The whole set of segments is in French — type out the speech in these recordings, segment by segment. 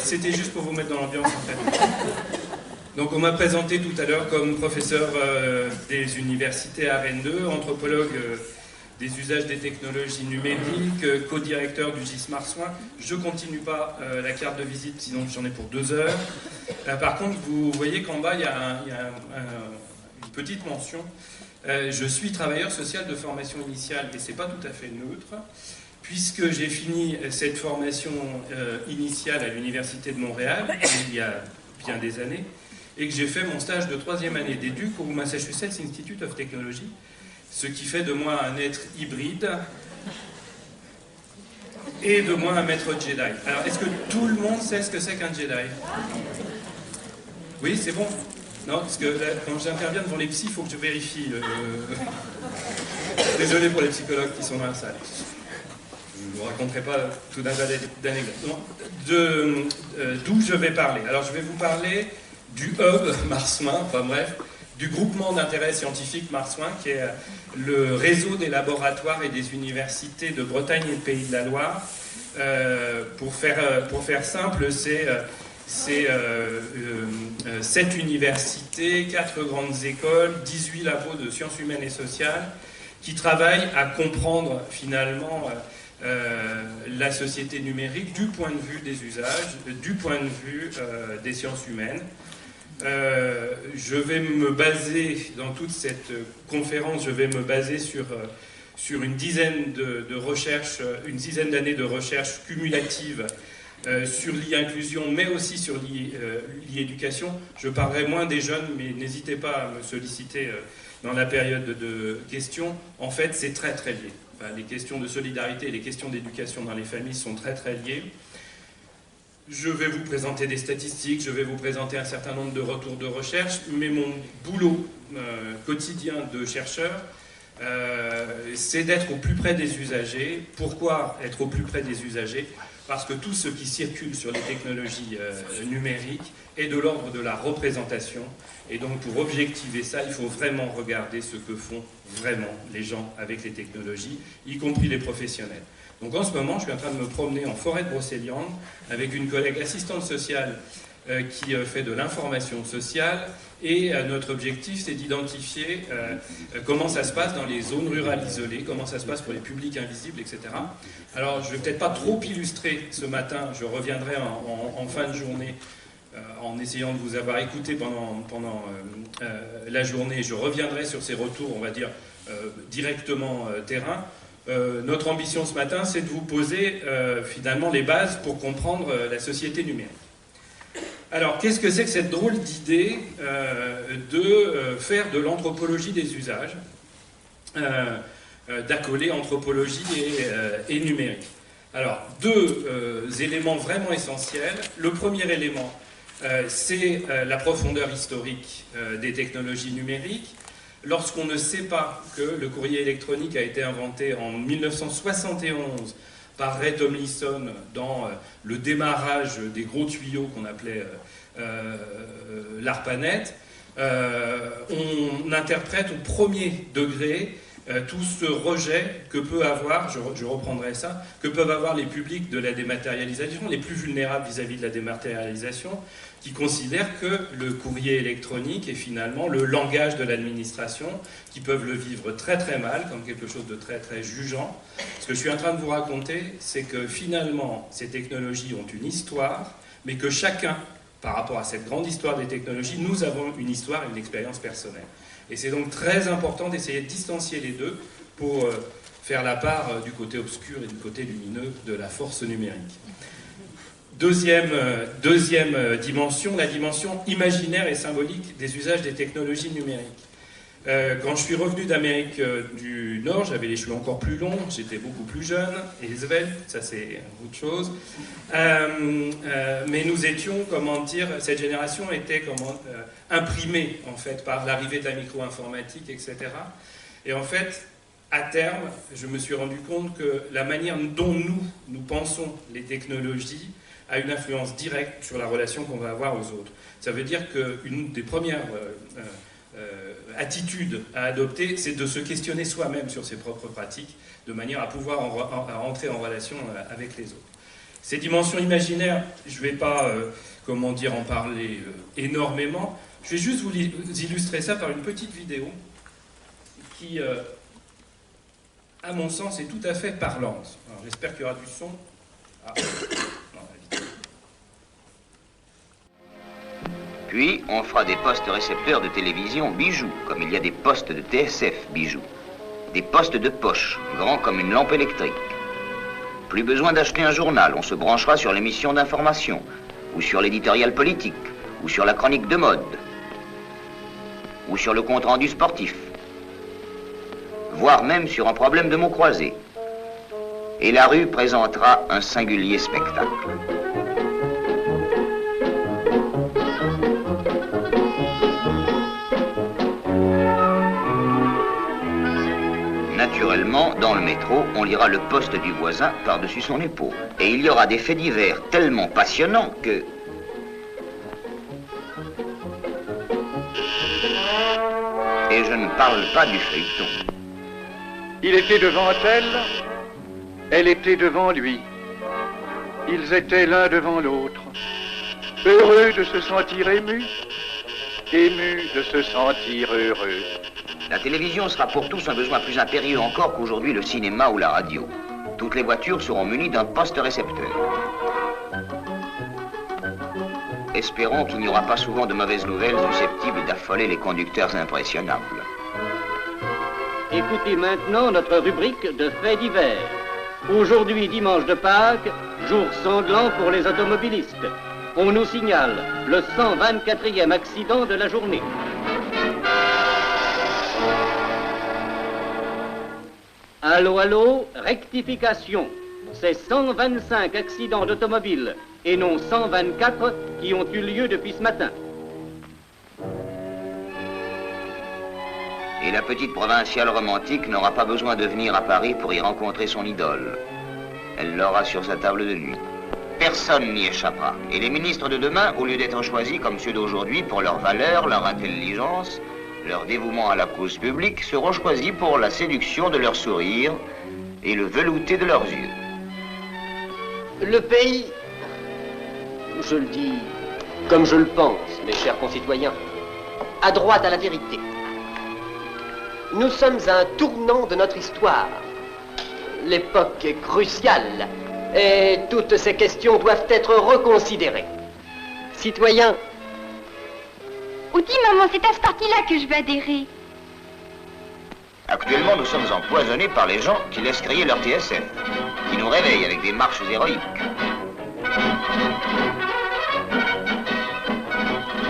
c'était juste pour vous mettre dans l'ambiance en fait. Donc on m'a présenté tout à l'heure comme professeur des universités à Rennes 2, anthropologue des usages des technologies numériques, co-directeur du GIS Marsouin. Je ne continue pas la carte de visite, sinon j'en ai pour 2 heures. Par contre, vous voyez qu'en bas, il y a une petite mention. Je suis travailleur social de formation initiale, et ce n'est pas tout à fait neutre, puisque j'ai fini cette formation initiale à l'Université de Montréal, il y a bien des années, et que j'ai fait mon stage de 3e année d'éduc au Massachusetts Institute of Technology, ce qui fait de moi un être hybride et de moi un maître Jedi. Alors, est-ce que tout le monde sait ce que c'est qu'un Jedi? Oui, c'est bon? Non, parce que là, quand j'interviens devant les psys, il faut que je vérifie. Désolé pour les psychologues qui sont dans la salle. Je ne vous raconterai pas tout d'un tas d'anecdotes. D'où je vais parler. Alors, je vais vous parler du hub Marsouin, enfin bref, du groupement d'intérêt scientifique Marsouin, qui est le réseau des laboratoires et des universités de Bretagne et de Pays de la Loire. Pour faire simple, c'est 7 universités, 4 grandes écoles, 18 labos de sciences humaines et sociales, qui travaillent à comprendre finalement la société numérique du point de vue des usages, du point de vue des sciences humaines. Je vais me baser, dans toute cette conférence, je vais me baser sur une dizaine d'années de recherche cumulative sur l'e-inclusion, mais aussi sur l'e-éducation. Je parlerai moins des jeunes, mais n'hésitez pas à me solliciter dans la période de questions. En fait, c'est très très lié. Enfin, les questions de solidarité et les questions d'éducation dans les familles sont très très liées. Je vais vous présenter des statistiques, je vais vous présenter un certain nombre de retours de recherche, mais mon boulot quotidien de chercheur, c'est d'être au plus près des usagers. Pourquoi être au plus près des usagers? Parce que tout ce qui circule sur les technologies numériques est de l'ordre de la représentation. Et donc pour objectiver ça, il faut vraiment regarder ce que font vraiment les gens avec les technologies, y compris les professionnels. Donc en ce moment, je suis en train de me promener en forêt de Brocéliande avec une collègue assistante sociale qui fait de l'information sociale, et notre objectif, c'est d'identifier comment ça se passe dans les zones rurales isolées, comment ça se passe pour les publics invisibles, etc. Alors, je ne vais peut-être pas trop illustrer ce matin, je reviendrai en fin de journée en essayant de vous avoir écouté pendant la journée. Je reviendrai sur ces retours, on va dire, directement terrain. Notre ambition ce matin, c'est de vous poser finalement les bases pour comprendre la société numérique. Alors, qu'est-ce que c'est que cette drôle d'idée de faire de l'anthropologie des usages, d'accoler anthropologie et numérique? Alors, 2 éléments vraiment essentiels. Le premier élément, c'est la profondeur historique des technologies numériques. Lorsqu'on ne sait pas que le courrier électronique a été inventé en 1971 par Ray Tomlinson dans le démarrage des gros tuyaux qu'on appelait l'ARPANET, on interprète au premier degré tout ce rejet que peut avoir, je reprendrai ça, que peuvent avoir les publics de la dématérialisation, les plus vulnérables vis-à-vis de la dématérialisation, qui considèrent que le courrier électronique est finalement le langage de l'administration, qui peuvent le vivre très très mal, comme quelque chose de très très jugeant. Ce que je suis en train de vous raconter, c'est que finalement, ces technologies ont une histoire, mais que chacun, par rapport à cette grande histoire des technologies, nous avons une histoire et une expérience personnelle. Et c'est donc très important d'essayer de distancier les deux pour faire la part du côté obscur et du côté lumineux de la force numérique. Deuxième dimension, la dimension imaginaire et symbolique des usages des technologies numériques. Quand je suis revenu d'Amérique du Nord, j'avais les cheveux encore plus longs, j'étais beaucoup plus jeune et svelte, ça c'est autre chose. Mais nous étions, comment dire, cette génération était imprimée en fait par l'arrivée de la micro-informatique, etc. Et en fait, à terme, je me suis rendu compte que la manière dont nous pensons les technologies a une influence directe sur la relation qu'on va avoir aux autres. Ça veut dire qu'une des premières attitudes à adopter, c'est de se questionner soi-même sur ses propres pratiques, de manière à pouvoir entrer en relation avec les autres. Ces dimensions imaginaires, je ne vais pas, comment dire, en parler énormément. Je vais juste vous illustrer ça par une petite vidéo qui, à mon sens, est tout à fait parlante. J'espère qu'il y aura du son. Ah. Non, vite. Puis, on fera des postes récepteurs de télévision bijoux, comme il y a des postes de TSF bijoux. Des postes de poche, grands comme une lampe électrique. Plus besoin d'acheter un journal, on se branchera sur l'émission d'information, ou sur l'éditorial politique, ou sur la chronique de mode, ou sur le compte-rendu sportif, voire même sur un problème de mots croisés. Et la rue présentera un singulier spectacle. Naturellement, dans le métro, on lira le poste du voisin par-dessus son épaule. Et il y aura des faits divers tellement passionnants que... Et je ne parle pas du feuilleton. Il était devant elle était devant lui. Ils étaient l'un devant l'autre, heureux de se sentir émus, émus de se sentir heureux. La télévision sera pour tous un besoin plus impérieux encore qu'aujourd'hui le cinéma ou la radio. Toutes les voitures seront munies d'un poste récepteur. Espérons qu'il n'y aura pas souvent de mauvaises nouvelles susceptibles d'affoler les conducteurs impressionnables. Écoutez maintenant notre rubrique de faits divers. Aujourd'hui, dimanche de Pâques, jour sanglant pour les automobilistes. On nous signale le 124e accident de la journée. Allô, allô, rectification. C'est 125 accidents d'automobile et non 124 qui ont eu lieu depuis ce matin. Et la petite provinciale romantique n'aura pas besoin de venir à Paris pour y rencontrer son idole. Elle l'aura sur sa table de nuit. Personne n'y échappera. Et les ministres de demain, au lieu d'être choisis comme ceux d'aujourd'hui pour leur valeur, leur intelligence, leur dévouement à la cause publique, seront choisis pour la séduction de leur sourire et le velouté de leurs yeux. Le pays, je le dis comme je le pense, mes chers concitoyens, a droit à la vérité. Nous sommes à un tournant de notre histoire. L'époque est cruciale et toutes ces questions doivent être reconsidérées. Citoyens, Oh, dis, maman, c'est à ce parti-là que je veux adhérer. Actuellement, nous sommes empoisonnés par les gens qui laissent crier leur TSF, qui nous réveillent avec des marches héroïques.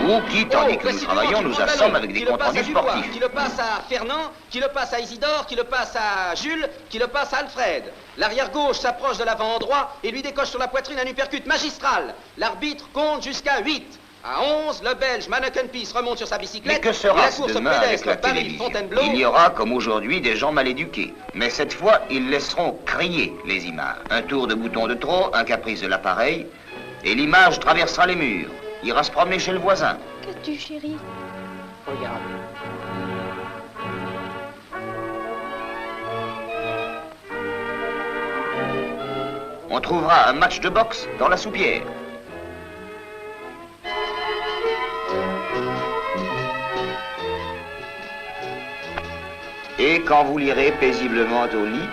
Ou qui, tandis que nous travaillons, nous assomment avec des comptes rendus sportifs. Qui le passe à Fernand, qui le passe à Isidore, qui le passe à Jules, qui le passe à Alfred. L'arrière gauche s'approche de l'avant droit et lui décoche sur la poitrine un uppercut magistral. L'arbitre compte jusqu'à 8. À 11, le Belge Manneken-Pis remonte sur sa bicyclette. Mais que sera-ce demain avec la télévision? Il y aura, comme aujourd'hui, des gens mal éduqués. Mais cette fois, ils laisseront crier les images. Un tour de bouton de trop, un caprice de l'appareil, et l'image traversera les murs, ira se promener chez le voisin. Qu'as-tu, chérie? regarde. On trouvera un match de boxe dans la soupière. Et quand vous lirez paisiblement au lit,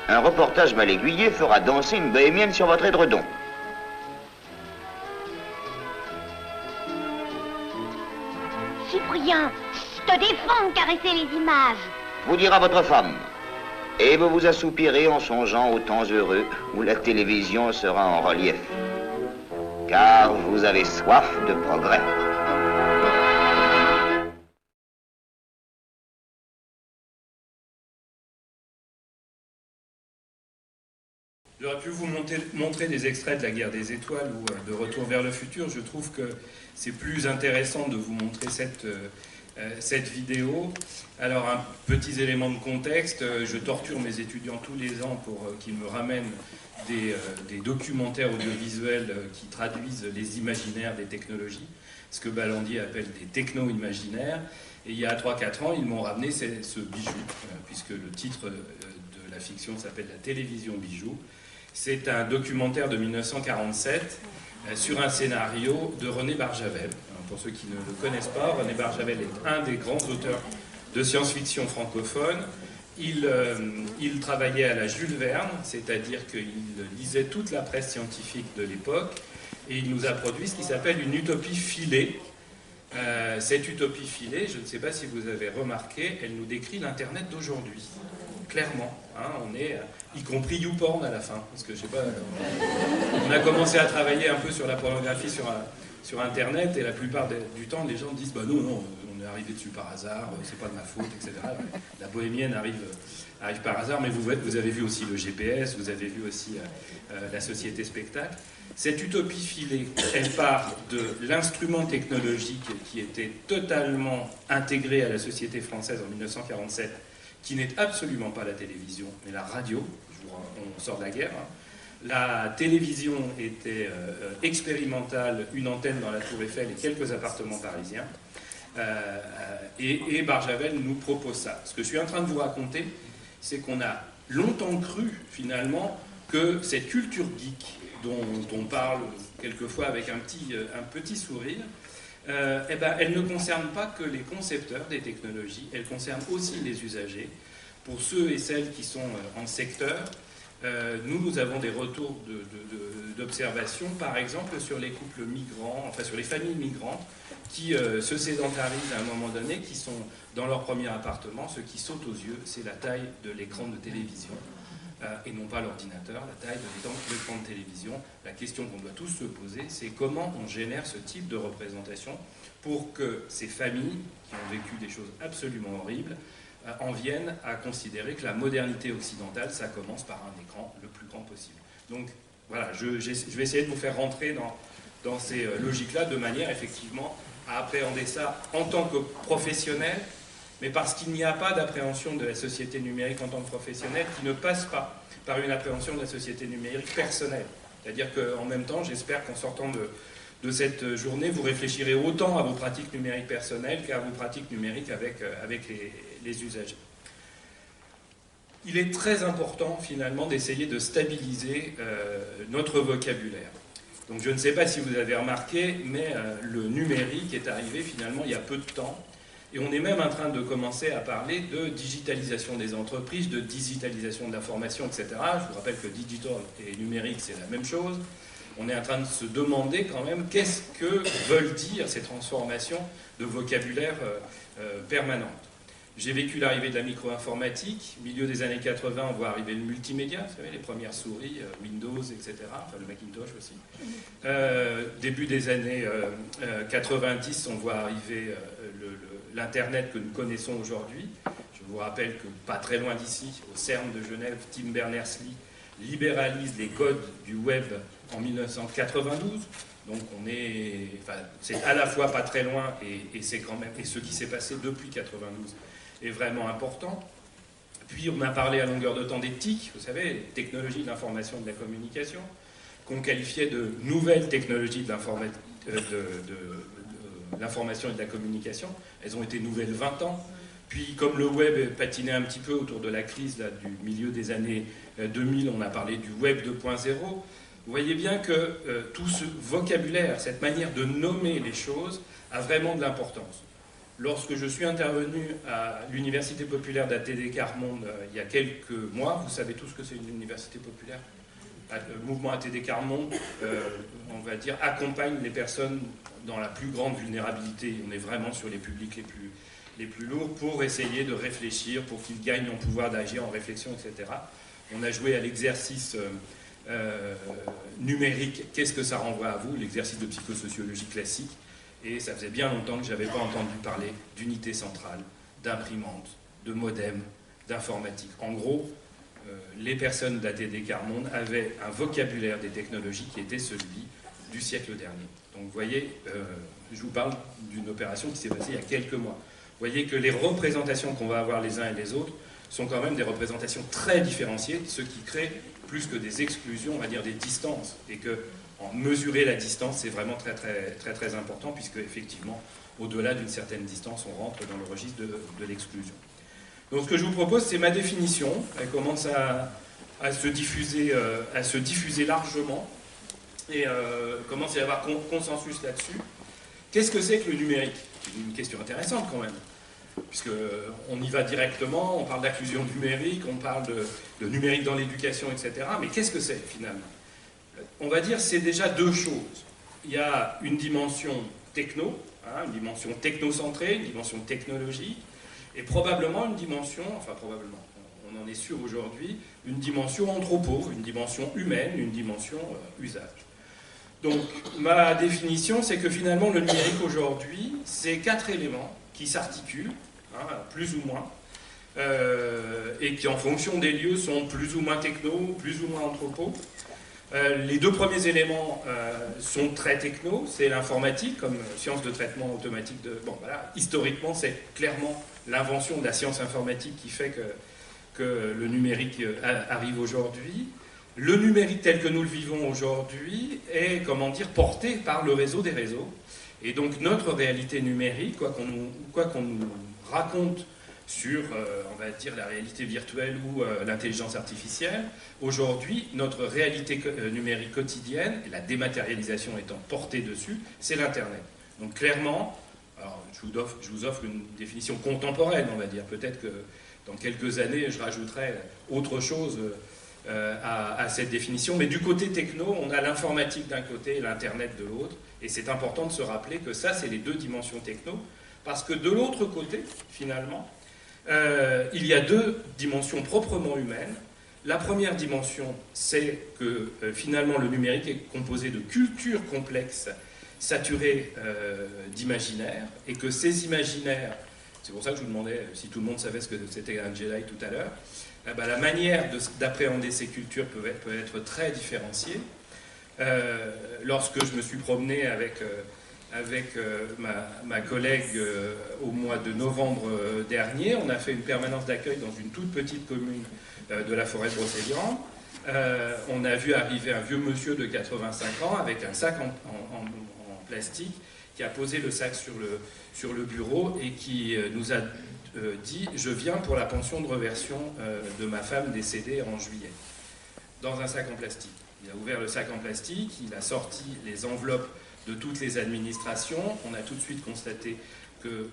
un reportage mal aiguillé fera danser une bohémienne sur votre édredon. Cyprien, je te défends de caresser les images. Vous dira votre femme. Et vous vous assoupirez en songeant aux temps heureux où la télévision sera en relief. Car vous avez soif de progrès. J'aurais pu vous montrer des extraits de La Guerre des Étoiles ou de Retour vers le futur. Je trouve que c'est plus intéressant de vous montrer cette vidéo. Alors, un petit élément de contexte, je torture mes étudiants tous les ans pour qu'ils me ramènent des documentaires audiovisuels qui traduisent les imaginaires des technologies, ce que Ballandier appelle des techno-imaginaires. Et il y a 3-4 ans, ils m'ont ramené ce bijou, puisque le titre de la fiction s'appelle La télévision bijou. C'est un documentaire de 1947 sur un scénario de René Barjavel. Pour ceux qui ne le connaissent pas, René Barjavel est un des grands auteurs de science-fiction francophone. Il travaillait à la Jules Verne, c'est-à-dire qu'il lisait toute la presse scientifique de l'époque, et il nous a produit ce qui s'appelle une utopie filée. Cette utopie filée, je ne sais pas si vous avez remarqué, elle nous décrit l'Internet d'aujourd'hui. Clairement, hein, on est, y compris YouPorn à la fin, parce que je sais pas, on a commencé à travailler un peu sur la pornographie sur Internet, et la plupart du temps, les gens disent, bah non, on est arrivé dessus par hasard, c'est pas de ma faute, etc. La bohémienne arrive par hasard, mais vous avez vu aussi le GPS, vous avez vu aussi la société spectacle. Cette utopie filée, elle part de l'instrument technologique qui était totalement intégré à la société française en 1947, qui n'est absolument pas la télévision, mais la radio. On sort de la guerre. Hein. La télévision était expérimentale, une antenne dans la Tour Eiffel et quelques appartements parisiens. Et Barjavel nous propose ça. Ce que je suis en train de vous raconter, c'est qu'on a longtemps cru, finalement, que cette culture geek, dont on parle quelquefois avec un petit sourire, elle ne concerne pas que les concepteurs des technologies, elle concerne aussi les usagers. Pour ceux et celles qui sont en secteur, nous avons des retours d'observation, par exemple, sur les couples migrants, enfin sur les familles migrantes, qui se sédentarisent à un moment donné, qui sont dans leur premier appartement. Ce qui saute aux yeux, c'est la taille de l'écran de télévision. Et non pas l'ordinateur, la taille de l'écran de télévision. La question qu'on doit tous se poser, c'est comment on génère ce type de représentation pour que ces familles, qui ont vécu des choses absolument horribles, en viennent à considérer que la modernité occidentale, ça commence par un écran le plus grand possible. Donc voilà, je vais essayer de vous faire rentrer dans ces logiques-là de manière effectivement à appréhender ça en tant que professionnel, mais parce qu'il n'y a pas d'appréhension de la société numérique en tant que professionnel qui ne passe pas par une appréhension de la société numérique personnelle. C'est-à-dire qu'en même temps, j'espère qu'en sortant de cette journée, vous réfléchirez autant à vos pratiques numériques personnelles qu'à vos pratiques numériques avec les usagers. Il est très important, finalement, d'essayer de stabiliser notre vocabulaire. Donc je ne sais pas si vous avez remarqué, mais le numérique est arrivé, finalement, il y a peu de temps. Et on est même en train de commencer à parler de digitalisation des entreprises, de digitalisation de l'information, etc. Je vous rappelle que digital et numérique, c'est la même chose. On est en train de se demander quand même qu'est-ce que veulent dire ces transformations de vocabulaire permanentes. J'ai vécu l'arrivée de la micro-informatique. Milieu des années 80, on voit arriver le multimédia, vous savez, les premières souris, Windows, etc. Enfin, le Macintosh aussi. Début des années 90, on voit arriver l'Internet que nous connaissons aujourd'hui. Je vous rappelle que pas très loin d'ici, au CERN de Genève, Tim Berners-Lee libéralise les codes du web en 1992. Donc c'est à la fois pas très loin et c'est quand même, et ce qui s'est passé depuis 92 est vraiment important. Puis on a parlé à longueur de temps des TIC, vous savez, les technologies de l'information et de la communication, qu'on qualifiait de nouvelles technologies de l'information et de la communication. Elles ont été nouvelles 20 ans. Puis comme le web patinait un petit peu autour de la crise là, du milieu des années 2000, on a parlé du web 2.0. Vous voyez bien que tout ce vocabulaire, cette manière de nommer les choses, a vraiment de l'importance. Lorsque je suis intervenu à l'Université populaire d'ATD Quart-Monde il y a quelques mois, vous savez tous ce que c'est une université populaire. Le mouvement ATD Quart-Monde, on va dire, accompagne les personnes dans la plus grande vulnérabilité. On est vraiment sur les publics les plus lourds pour essayer de réfléchir, pour qu'ils gagnent en pouvoir d'agir, en réflexion, etc. On a joué à l'exercice numérique, qu'est-ce que ça renvoie à vous, l'exercice de psychosociologie classique, et ça faisait bien longtemps que je n'avais pas entendu parler d'unité centrale, d'imprimante, de modem, d'informatique. En gros, les personnes d'ATD Quart-Monde avaient un vocabulaire des technologies qui était celui du siècle dernier. Donc vous voyez, je vous parle d'une opération qui s'est passée il y a quelques mois. Vous voyez que les représentations qu'on va avoir les uns et les autres sont quand même des représentations très différenciées, ce qui crée plus que des exclusions, on va dire des distances, et que en mesurer la distance, c'est vraiment très, très, très, très important, puisque effectivement, au-delà d'une certaine distance, on rentre dans le registre de l'exclusion. Donc ce que je vous propose, c'est ma définition. Elle commence à à se diffuser largement, et commence à y avoir consensus là-dessus. Qu'est-ce que c'est que le numérique? C'est une question intéressante quand même, puisqu'on y va directement, on parle d'inclusion numérique, on parle de numérique dans l'éducation, etc. Mais qu'est-ce que c'est finalement? On va dire c'est déjà deux choses. Il y a une dimension techno, une dimension technocentrée, une dimension technologique, et probablement une dimension, enfin probablement, on en est sûr aujourd'hui, une dimension anthropo, une dimension humaine, une dimension usage. Donc ma définition, c'est que finalement le numérique aujourd'hui, c'est 4 éléments qui s'articulent, plus ou moins, et qui en fonction des lieux sont plus ou moins techno, plus ou moins anthropo. Les 2 premiers éléments sont très techno, c'est l'informatique comme science de traitement automatique de... Bon voilà, historiquement c'est clairement l'invention de la science informatique qui fait que le numérique arrive aujourd'hui. Le numérique tel que nous le vivons aujourd'hui est, comment dire, porté par le réseau des réseaux. Et donc notre réalité numérique, quoi qu'on nous raconte sur, on va dire, la réalité virtuelle ou l'intelligence artificielle, aujourd'hui, notre réalité numérique quotidienne, et la dématérialisation étant portée dessus, c'est l'Internet. Donc clairement, alors, je vous offre une définition contemporaine, on va dire. Peut-être que dans quelques années, je rajouterai autre chose à cette définition. Mais du côté techno, on a l'informatique d'un côté et l'Internet de l'autre. Et c'est important de se rappeler que ça, c'est les 2 dimensions techno. Parce que de l'autre côté, finalement, il y a 2 dimensions proprement humaines. La première dimension, c'est que finalement le numérique est composé de cultures complexes, saturées d'imaginaires, et que ces imaginaires, c'est pour ça que je vous demandais si tout le monde savait ce que c'était un Jedi tout à l'heure, la manière d'appréhender ces cultures peut être très différenciée. Lorsque je me suis promené avec ma collègue au mois de novembre dernier, on a fait une permanence d'accueil dans une toute petite commune de la forêt de Brocéliande. On a vu arriver un vieux monsieur de 85 ans avec un sac en plastique qui a posé le sac sur le bureau et qui nous a dit « Je viens pour la pension de reversion de ma femme décédée en juillet », dans un sac en plastique. Il a ouvert le sac en plastique, il a sorti les enveloppes de toutes les administrations. On a tout de suite constaté que le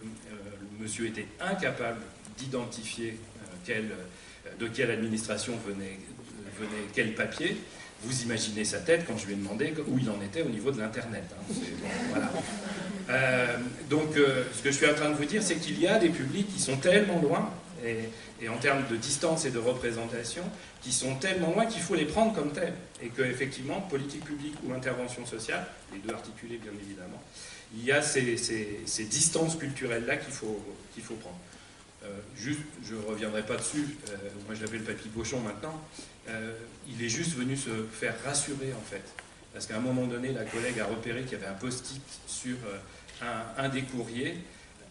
monsieur était incapable d'identifier de quelle administration venait quel papier. Vous imaginez sa tête quand je lui ai demandé où il en était au niveau de l'Internet. Voilà. Donc, ce que je suis en train de vous dire, c'est qu'il y a des publics qui sont tellement loin, et en termes de distance et de représentation, qui sont tellement loin qu'il faut les prendre comme tels. Et qu'effectivement, politique publique ou intervention sociale, les 2 articulés bien évidemment, il y a ces distances culturelles-là qu'il faut prendre. Juste, je ne reviendrai pas dessus, moi je l'appelle le papy pochon maintenant, il est juste venu se faire rassurer en fait. Parce qu'à un moment donné, la collègue a repéré qu'il y avait un post-it sur un des courriers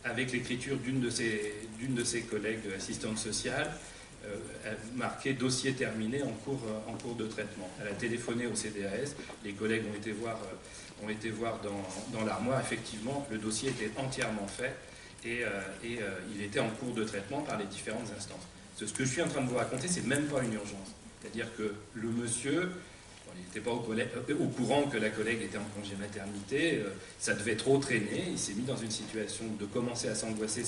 avec l'écriture d'une de ses collègues assistantes sociales, marqué « Dossier terminé en cours de traitement ». Elle a téléphoné au CDAS, les collègues ont été voir dans l'armoire, effectivement, le dossier était entièrement fait et il était en cours de traitement par les différentes instances. Ce que je suis en train de vous raconter, c'est même pas une urgence. C'est-à-dire que le monsieur, il n'était pas au courant que la collègue était en congé maternité, ça devait trop traîner, il s'est mis dans une situation de commencer à s'angoisser,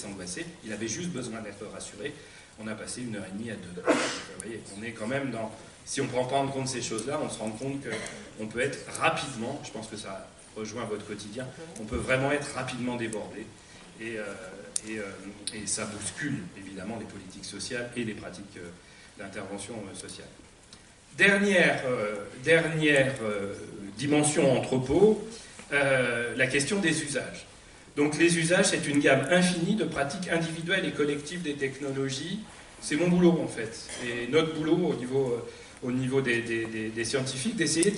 il avait juste besoin d'être rassuré. On a passé 1h30 à 2 heures. Vous voyez, on est quand même dans... Si on ne prend pas en compte ces choses-là, on se rend compte qu'on peut être rapidement, je pense que ça rejoint votre quotidien, on peut vraiment être rapidement débordé. Et ça bouscule évidemment les politiques sociales et les pratiques d'intervention sociale. Dernière dimension anthropo, la question des usages. Donc les usages, c'est une gamme infinie de pratiques individuelles et collectives des technologies. C'est mon boulot en fait, et notre boulot au niveau des scientifiques, d'essayer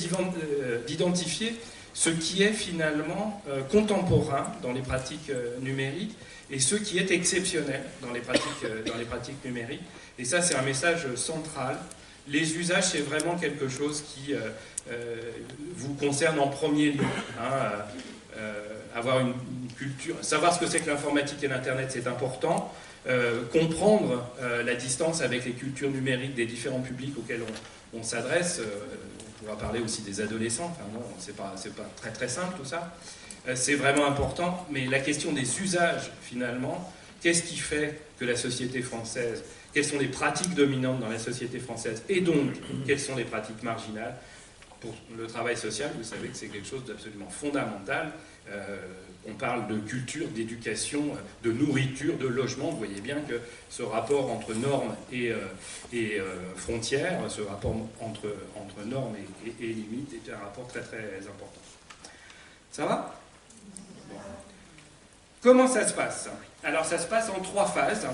d'identifier ce qui est finalement contemporain dans les pratiques numériques et ce qui est exceptionnel dans les pratiques numériques. Et ça, c'est un message central les usages, c'est vraiment quelque chose qui vous concerne en premier lieu. Avoir une culture, savoir ce que c'est que l'informatique et l'Internet, c'est important. Comprendre la distance avec les cultures numériques des différents publics auxquels on s'adresse. On pourra parler aussi des adolescents. Enfin, non, c'est pas très très simple tout ça. C'est vraiment important. Mais la question des usages, finalement, qu'est-ce qui fait que la société française, quelles sont les pratiques dominantes dans la société française, et donc quelles sont les pratiques marginales? Pour le travail social, vous savez que c'est quelque chose d'absolument fondamental. On parle de culture, d'éducation, de nourriture, de logement. Vous voyez bien que ce rapport entre normes et frontières, ce rapport entre normes et limites est un rapport très très important. Ça va? Bon. Comment ça se passe? Alors ça se passe en 3 phases.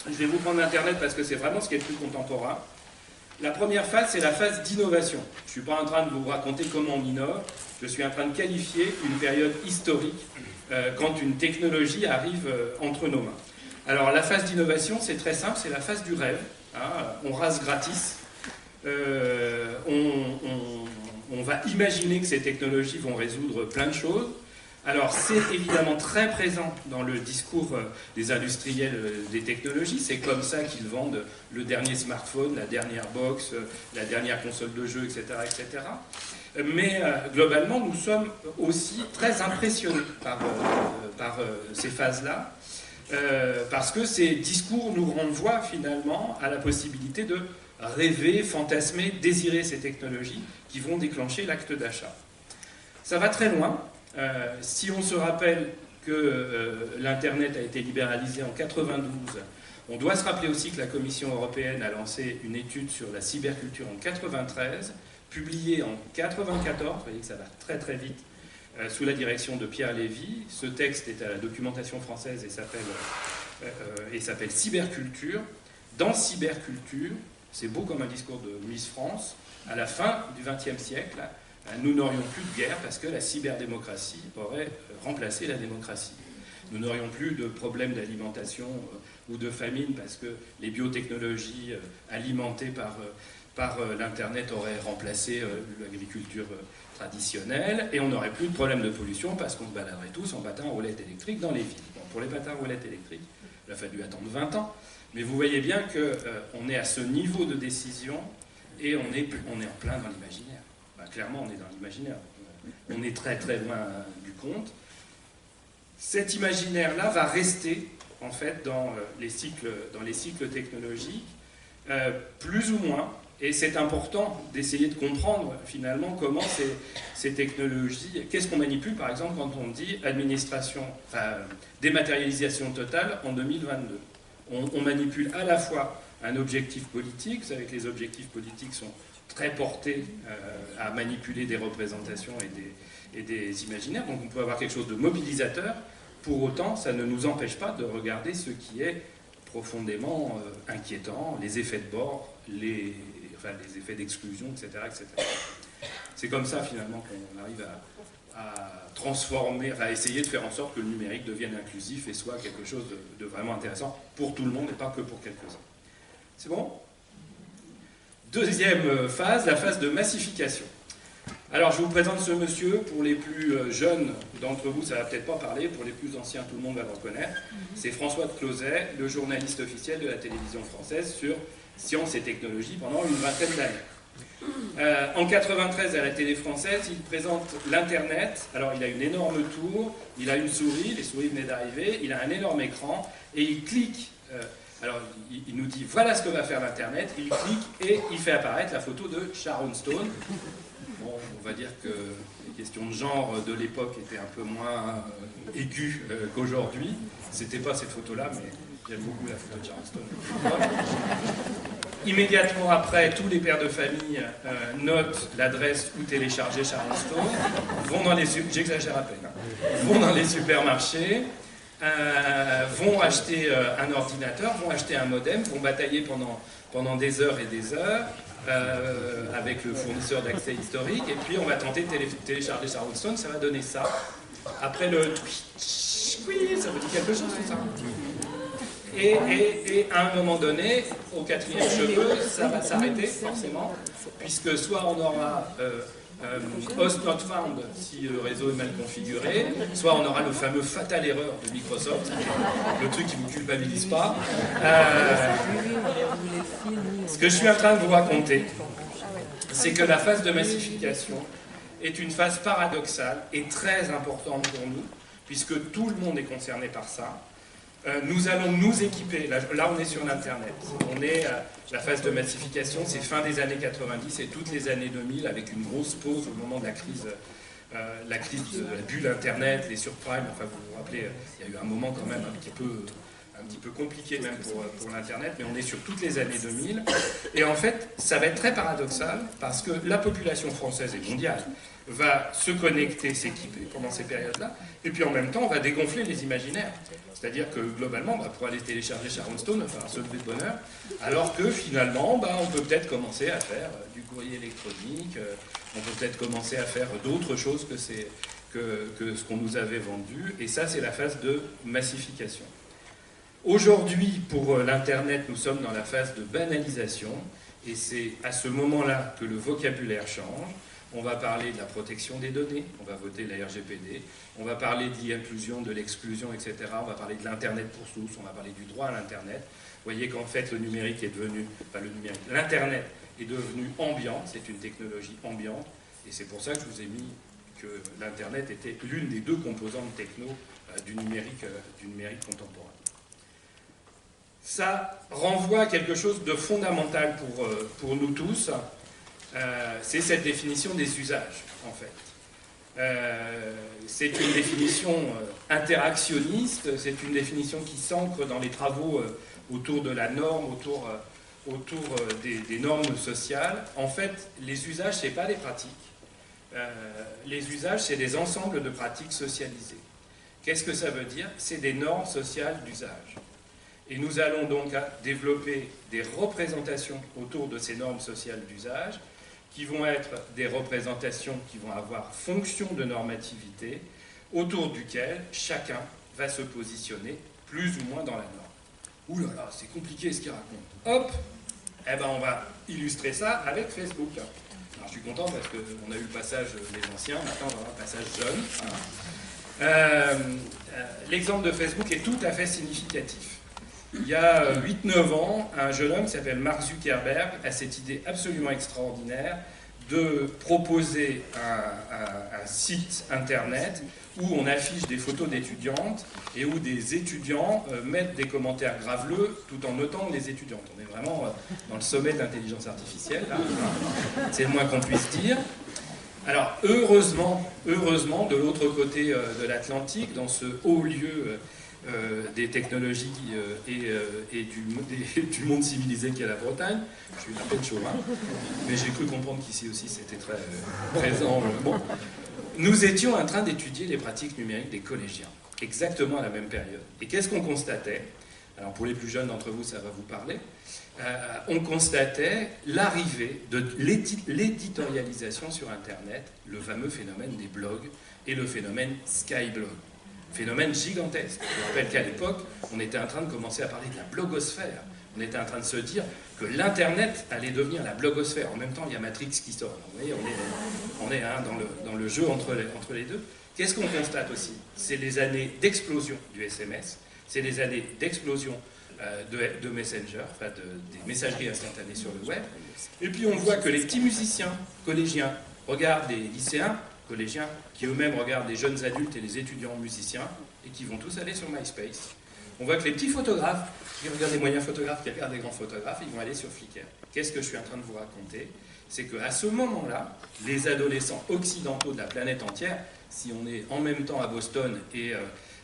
Je vais vous prendre Internet parce que c'est vraiment ce qui est le plus contemporain. La première phase, c'est la phase d'innovation. Je ne suis pas en train de vous raconter comment on innove, je suis en train de qualifier une période historique quand une technologie arrive entre nos mains. Alors la phase d'innovation, c'est très simple, c'est la phase du rêve. On rase gratis, on va imaginer que ces technologies vont résoudre plein de choses. Alors c'est évidemment très présent dans le discours des industriels des technologies, c'est comme ça qu'ils vendent le dernier smartphone, la dernière box, la dernière console de jeu, etc. etc. Mais globalement, nous sommes aussi très impressionnés par ces phases-là, parce que ces discours nous renvoient finalement à la possibilité de rêver, fantasmer, désirer ces technologies qui vont déclencher l'acte d'achat. Ça va très loin. Si on se rappelle que l'Internet a été libéralisé en 1992, on doit se rappeler aussi que la Commission européenne a lancé une étude sur la cyberculture en 1993, publiée en 1994, vous voyez que ça va très très vite, sous la direction de Pierre Lévy. Ce texte est à la documentation française et s'appelle Cyberculture. Dans Cyberculture, c'est beau comme un discours de Miss France, à la fin du XXe siècle, nous n'aurions plus de guerre parce que la cyberdémocratie aurait remplacé la démocratie. Nous n'aurions plus de problèmes d'alimentation ou de famine parce que les biotechnologies alimentées par l'Internet auraient remplacé l'agriculture traditionnelle, et on n'aurait plus de problème de pollution parce qu'on se baladerait tous en patins à roulettes électriques dans les villes. Bon, pour les patins à roulettes électriques, il a fallu attendre 20 ans, mais vous voyez bien qu'on est à ce niveau de décision et on est en plein dans l'imaginaire. Clairement, on est dans l'imaginaire. On est très très loin du compte. Cet imaginaire-là va rester en fait dans les cycles technologiques, plus ou moins. Et c'est important d'essayer de comprendre finalement comment ces technologies, qu'est-ce qu'on manipule par exemple quand on dit dématérialisation totale en 2022. On manipule à la fois un objectif politique, vous savez que les objectifs politiques sont très portés à manipuler des représentations et des imaginaires, donc on peut avoir quelque chose de mobilisateur. Pour autant, ça ne nous empêche pas de regarder ce qui est profondément inquiétant, les effets de bord, les effets d'exclusion, etc., etc. C'est comme ça finalement qu'on arrive à transformer, à essayer de faire en sorte que le numérique devienne inclusif et soit quelque chose de vraiment intéressant pour tout le monde et pas que pour quelques-uns. C'est bon ? Deuxième phase, la phase de massification. Alors, je vous présente ce monsieur. Pour les plus jeunes d'entre vous, ça ne va peut-être pas parler. Pour les plus anciens, tout le monde va le reconnaître. C'est François de Closet, le journaliste officiel de la télévision française sur sciences et technologies pendant une vingtaine d'années. En 93, à la télé française, il présente l'Internet. Alors, il a une énorme tour, il a une souris, les souris venaient d'arriver, il a un énorme écran, et il clique... Alors, il nous dit, voilà ce que va faire l'Internet. Il clique et il fait apparaître la photo de Sharon Stone. Bon, on va dire que les questions de genre de l'époque étaient un peu moins aiguës qu'aujourd'hui. C'était pas cette photo-là, mais j'aime beaucoup la photo de Sharon Stone. Immédiatement après, tous les pères de famille notent l'adresse où télécharger Sharon Stone, vont dans les j'exagère à peine, vont dans les supermarchés. Vont acheter un ordinateur, vont acheter un modem, vont batailler pendant des heures et des heures avec le fournisseur d'accès historique, et puis on va tenter de télécharger Sharon Stone, ça va donner ça. Après le tweet, oui, ça vous dit quelque chose tout ça. Et à un moment donné, au 4e cheveu, ça va s'arrêter forcément, puisque soit on aura host not found si le réseau est mal configuré, soit on aura le fameux fatal erreur de Microsoft, le truc qui ne vous culpabilise pas. Ce que je suis en train de vous raconter, c'est que la phase de massification est une phase paradoxale et très importante pour nous, puisque tout le monde est concerné par ça. Nous allons nous équiper, là on est sur l'Internet, on est à la phase de massification, c'est fin des années 90 et toutes les années 2000 avec une grosse pause au moment de la crise de la bulle Internet, les subprimes, enfin vous vous rappelez, il y a eu un moment quand même un petit peu compliqué même pour l'Internet, mais on est sur toutes les années 2000, et en fait ça va être très paradoxal parce que la population française et mondiale va se connecter, s'équiper pendant ces périodes-là, et puis en même temps on va dégonfler les imaginaires. C'est-à-dire que globalement, on va pouvoir aller télécharger Sharon Stone, enfin se lever de bonheur, alors que finalement, on peut peut-être commencer à faire du courrier électronique, on peut peut-être commencer à faire d'autres choses que ce qu'on nous avait vendu, et ça c'est la phase de massification. Aujourd'hui, pour l'Internet, nous sommes dans la phase de banalisation, et c'est à ce moment-là que le vocabulaire change. On va parler de la protection des données, on va voter la RGPD, on va parler de l'inclusion, de l'exclusion, etc. On va parler de l'Internet pour tous, on va parler du droit à l'Internet. Vous voyez qu'en fait, le numérique est devenu, enfin le numérique, l'Internet est devenu ambiant, c'est une technologie ambiante, et c'est pour ça que je vous ai mis que l'Internet était l'une des deux composantes techno du numérique contemporain. Ça renvoie à quelque chose de fondamental pour nous tous. C'est cette définition des usages, en fait. C'est une définition interactionniste, c'est une définition qui s'ancre dans les travaux autour de la norme, autour des normes sociales. En fait, les usages, ce n'est pas des pratiques. Les usages, c'est des ensembles de pratiques socialisées. Qu'est-ce que ça veut dire? C'est des normes sociales d'usage. Et nous allons donc développer des représentations autour de ces normes sociales d'usage, qui vont être des représentations qui vont avoir fonction de normativité, autour duquel chacun va se positionner plus ou moins dans la norme. Ouh là là, c'est compliqué ce qu'il raconte. Hop, eh ben on va illustrer ça avec Facebook. Alors je suis content parce qu'on a eu le passage des anciens, maintenant on va avoir le passage jeune. L'exemple de Facebook est tout à fait significatif. Il y a 8-9 ans, un jeune homme qui s'appelle Mark Zuckerberg a cette idée absolument extraordinaire de proposer un site internet où on affiche des photos d'étudiantes et où des étudiants mettent des commentaires graveleux tout en notant les étudiantes. On est vraiment dans le sommet de l'intelligence artificielle, là. C'est le moins qu'on puisse dire. Alors, heureusement, de l'autre côté de l'Atlantique, dans ce haut lieu des technologies et du monde civilisé qu'est la Bretagne. Je suis à peine chauvin, mais j'ai cru comprendre qu'ici aussi c'était très présent. Bon. Nous étions en train d'étudier les pratiques numériques des collégiens, exactement à la même période. Et qu'est-ce qu'on constatait? Alors pour les plus jeunes d'entre vous, ça va vous parler. On constatait l'arrivée de l'éditorialisation sur Internet, le fameux phénomène des blogs et le phénomène Skyblog. Phénomène gigantesque. Je vous rappelle qu'à l'époque, on était en train de commencer à parler de la blogosphère. On était en train de se dire que l'Internet allait devenir la blogosphère. En même temps, il y a Matrix qui sort. Vous voyez, on est dans le jeu entre les deux. Qu'est-ce qu'on constate aussi? C'est les années d'explosion du SMS, c'est les années d'explosion de Messenger, enfin des messageries instantanées sur le web. Et puis on voit que les petits musiciens collégiens regardent des lycéens collégiens qui eux-mêmes regardent les jeunes adultes et les étudiants musiciens et qui vont tous aller sur MySpace. On voit que les petits photographes qui regardent des moyens photographes, qui regardent des grands photographes, ils vont aller sur Flickr. Qu'est-ce que je suis en train de vous raconter? C'est qu'à ce moment-là, les adolescents occidentaux de la planète entière, si on est en même temps à Boston et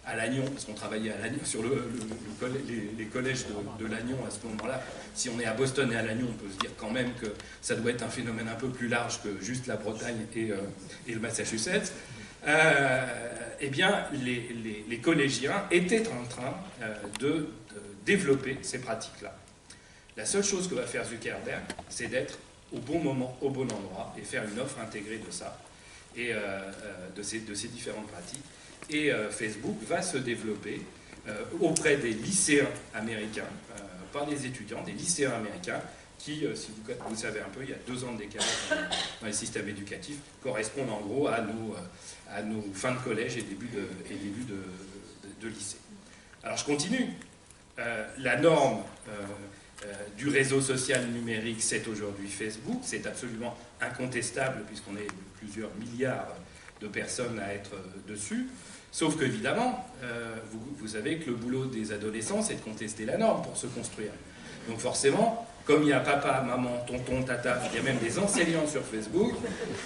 à Lannion, parce qu'on travaillait à Lannion, sur les collèges de Lannion à ce moment-là, si on est à Boston et à Lannion, on peut se dire quand même que ça doit être un phénomène un peu plus large que juste la Bretagne et le Massachusetts. Eh bien, les collégiens étaient en train de développer ces pratiques-là. La seule chose que va faire Zuckerberg, c'est d'être au bon moment, au bon endroit, et faire une offre intégrée de ça, et de ces différentes pratiques. Et Facebook va se développer auprès des lycéens américains, pas des étudiants, des lycéens américains, qui, si vous savez un peu, il y a 2 ans de décalage dans les systèmes éducatifs, correspondent en gros à nos fins de collège et début de lycée. Alors je continue. La norme du réseau social numérique, c'est aujourd'hui Facebook. C'est absolument incontestable puisqu'on est plusieurs milliards de personnes à être dessus. Sauf qu'évidemment, vous savez que le boulot des adolescents, c'est de contester la norme pour se construire. Donc forcément, comme il y a papa, maman, tonton, tata, il y a même des enseignants sur Facebook,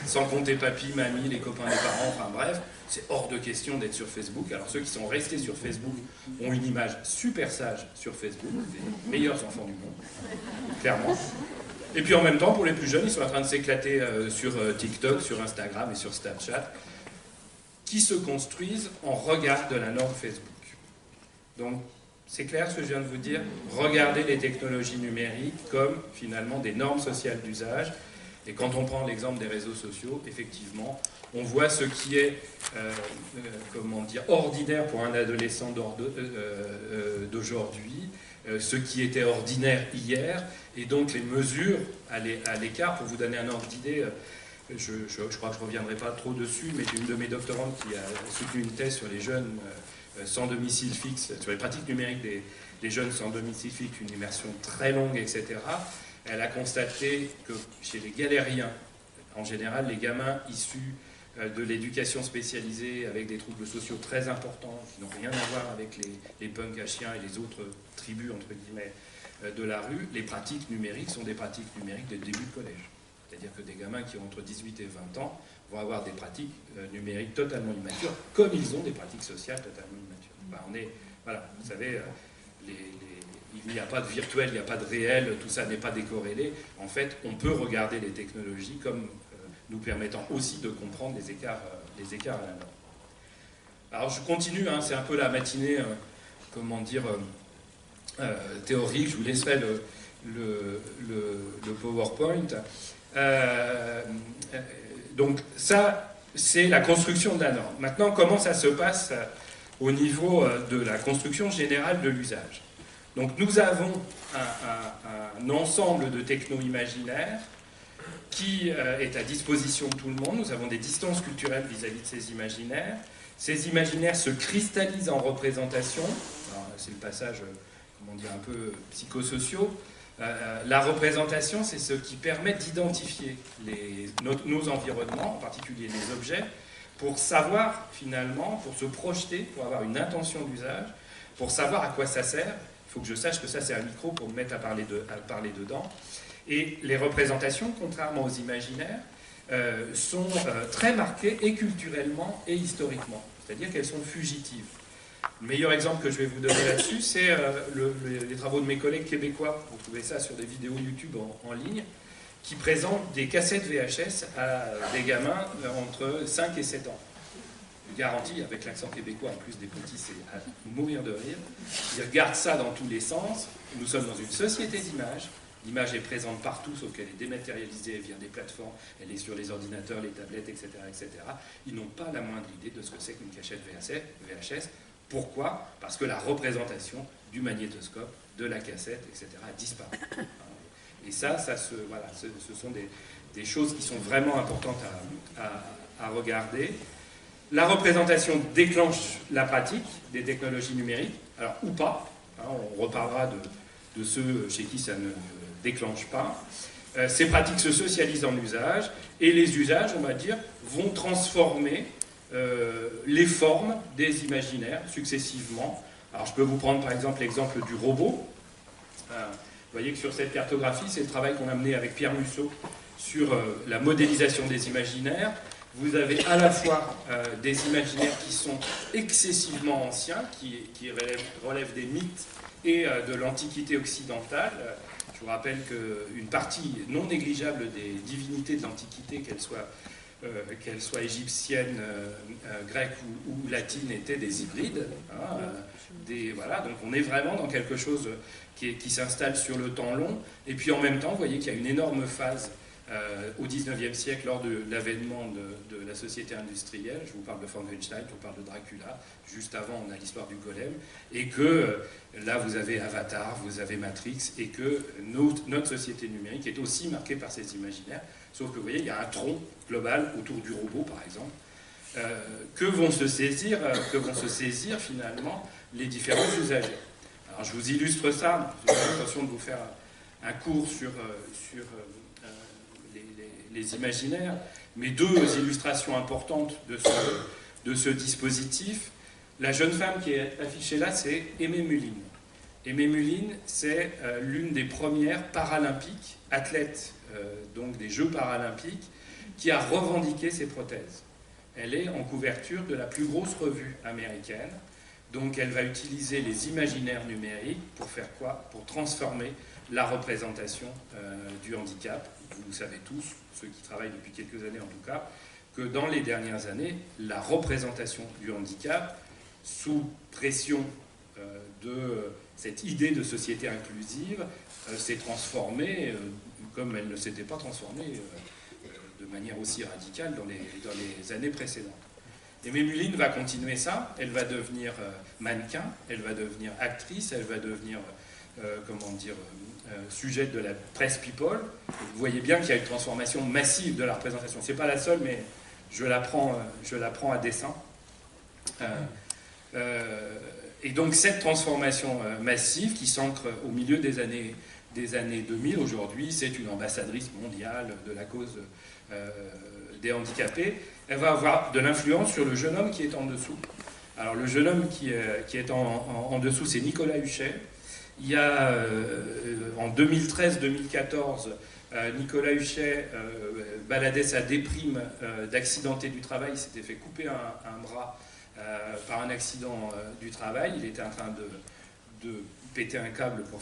sans compter papy, mamie, les copains des parents, enfin bref, c'est hors de question d'être sur Facebook. Alors ceux qui sont restés sur Facebook ont une image super sage sur Facebook, des meilleurs enfants du monde, clairement. Et puis en même temps, pour les plus jeunes, ils sont en train de s'éclater sur TikTok, sur Instagram et sur Snapchat, qui se construisent en regard de la norme Facebook. Donc, c'est clair ce que je viens de vous dire? Regardez les technologies numériques comme finalement des normes sociales d'usage. Et quand on prend l'exemple des réseaux sociaux, effectivement, on voit ce qui est comment dire, ordinaire pour un adolescent d'aujourd'hui, ce qui était ordinaire hier, et donc les mesures à l'écart. Pour vous donner un ordre d'idée, je crois que je ne reviendrai pas trop dessus, mais j'ai une de mes doctorantes qui a soutenu une thèse sur les jeunes sans domicile fixe, sur les pratiques numériques des jeunes sans domicile fixe, une immersion très longue, etc. Elle a constaté que chez les galériens, en général, les gamins issus de l'éducation spécialisée avec des troubles sociaux très importants, qui n'ont rien à voir avec les punks à chiens et les autres tribus, entre guillemets, de la rue, les pratiques numériques sont des pratiques numériques de début de collège. C'est-à-dire que des gamins qui ont entre 18 et 20 ans vont avoir des pratiques numériques totalement immatures, comme ils ont des pratiques sociales totalement immatures. Ben, voilà, vous savez, il n'y a pas de virtuel, il n'y a pas de réel, tout ça n'est pas décorrélé. En fait, on peut regarder les technologies comme nous permettant aussi de comprendre les écarts à la norme. Alors je continue, hein, c'est un peu la matinée, comment dire, théorique, je vous laisserai le PowerPoint. Donc ça, c'est la construction de la norme. Maintenant, comment ça se passe au niveau de la construction générale de l'usage? Donc nous avons un ensemble de techno-imaginaires qui est à disposition de tout le monde. Nous avons des distances culturelles vis-à-vis de ces imaginaires. Ces imaginaires se cristallisent en représentations. C'est le passage, comment dire, un peu psychosociaux. La représentation, c'est ce qui permet d'identifier nos environnements, en particulier les objets, pour savoir finalement, pour se projeter, pour avoir une intention d'usage, pour savoir à quoi ça sert. Il faut que je sache que ça c'est un micro pour me mettre à parler dedans. Et les représentations, contrairement aux imaginaires, sont très marquées et culturellement et historiquement. C'est-à-dire qu'elles sont fugitives. Le meilleur exemple que je vais vous donner là-dessus, c'est les travaux de mes collègues québécois. Vous trouvez ça sur des vidéos YouTube en ligne, qui présentent des cassettes VHS à des gamins entre 5 et 7 ans. Je garantis, avec l'accent québécois, en plus des petits, c'est à mourir de rire. Ils regardent ça dans tous les sens. Nous sommes dans une société d'images. L'image est présente partout, sauf qu'elle est dématérialisée, elle vient des plateformes, elle est sur les ordinateurs, les tablettes, etc. etc. Ils n'ont pas la moindre idée de ce que c'est qu'une cachette VHS. Pourquoi? Parce que la représentation du magnétoscope, de la cassette, etc. a disparu. Et ça voilà, ce sont des choses qui sont vraiment importantes à regarder. La représentation déclenche la pratique des technologies numériques, alors ou pas, hein, on reparlera de ceux chez qui ça ne déclenche pas. Ces pratiques se socialisent en usage, et les usages, on va dire, vont transformer les formes des imaginaires successivement. Alors je peux vous prendre par exemple l'exemple du robot. Vous voyez que sur cette cartographie, c'est le travail qu'on a mené avec Pierre Musso sur la modélisation des imaginaires. Vous avez à la fois des imaginaires qui sont excessivement anciens, qui relèvent des mythes et de l'Antiquité occidentale. Je vous rappelle qu'une partie non négligeable des divinités de l'Antiquité, qu'elles soient égyptiennes, grecques ou latines, étaient des hybrides. Hein, voilà, donc on est vraiment dans quelque chose qui s'installe sur le temps long. Et puis en même temps, vous voyez qu'il y a une énorme phase au XIXe siècle, lors de l'avènement de la société industrielle. Je vous parle de Frankenstein, je vous parle de Dracula. Juste avant, on a l'histoire du golem. Et que là, vous avez Avatar, vous avez Matrix, et que notre société numérique est aussi marquée par ces imaginaires. Sauf que vous voyez, il y a un tronc global autour du robot, par exemple. Que vont se saisir finalement les différents usagers. Alors, je vous illustre ça. J'ai l'intention de vous faire un cours sur les imaginaires, mais deux illustrations importantes de ce dispositif. La jeune femme qui est affichée là, c'est Aimée Muline. Aimée Muline, c'est l'une des premières paralympiques, athlète donc des Jeux paralympiques, qui a revendiqué ses prothèses. Elle est en couverture de la plus grosse revue américaine, donc elle va utiliser les imaginaires numériques pour faire quoi? Pour transformer la représentation du handicap. Vous savez tous, ceux qui travaillent depuis quelques années en tout cas, que dans les dernières années, la représentation du handicap, sous pression de cette idée de société inclusive, s'est transformée comme elle ne s'était pas transformée de manière aussi radicale dans les années précédentes. Aimée Muline va continuer ça, elle va devenir mannequin, elle va devenir actrice, elle va devenir sujette de la presse people. Vous voyez bien qu'il y a une transformation massive de la représentation. C'est pas la seule, mais je la prends à dessein. Et donc cette transformation massive qui s'ancre au milieu des années 2000, aujourd'hui, c'est une ambassadrice mondiale de la cause des handicapés. Elle va avoir de l'influence sur le jeune homme qui est en dessous. Alors le jeune homme qui est en dessous, c'est Nicolas Huchet. Il y a en 2013-2014, Nicolas Huchet baladait sa déprime d'accidenté du travail. Il s'était fait couper un bras par un accident du travail. Il était en train de péter un câble, pour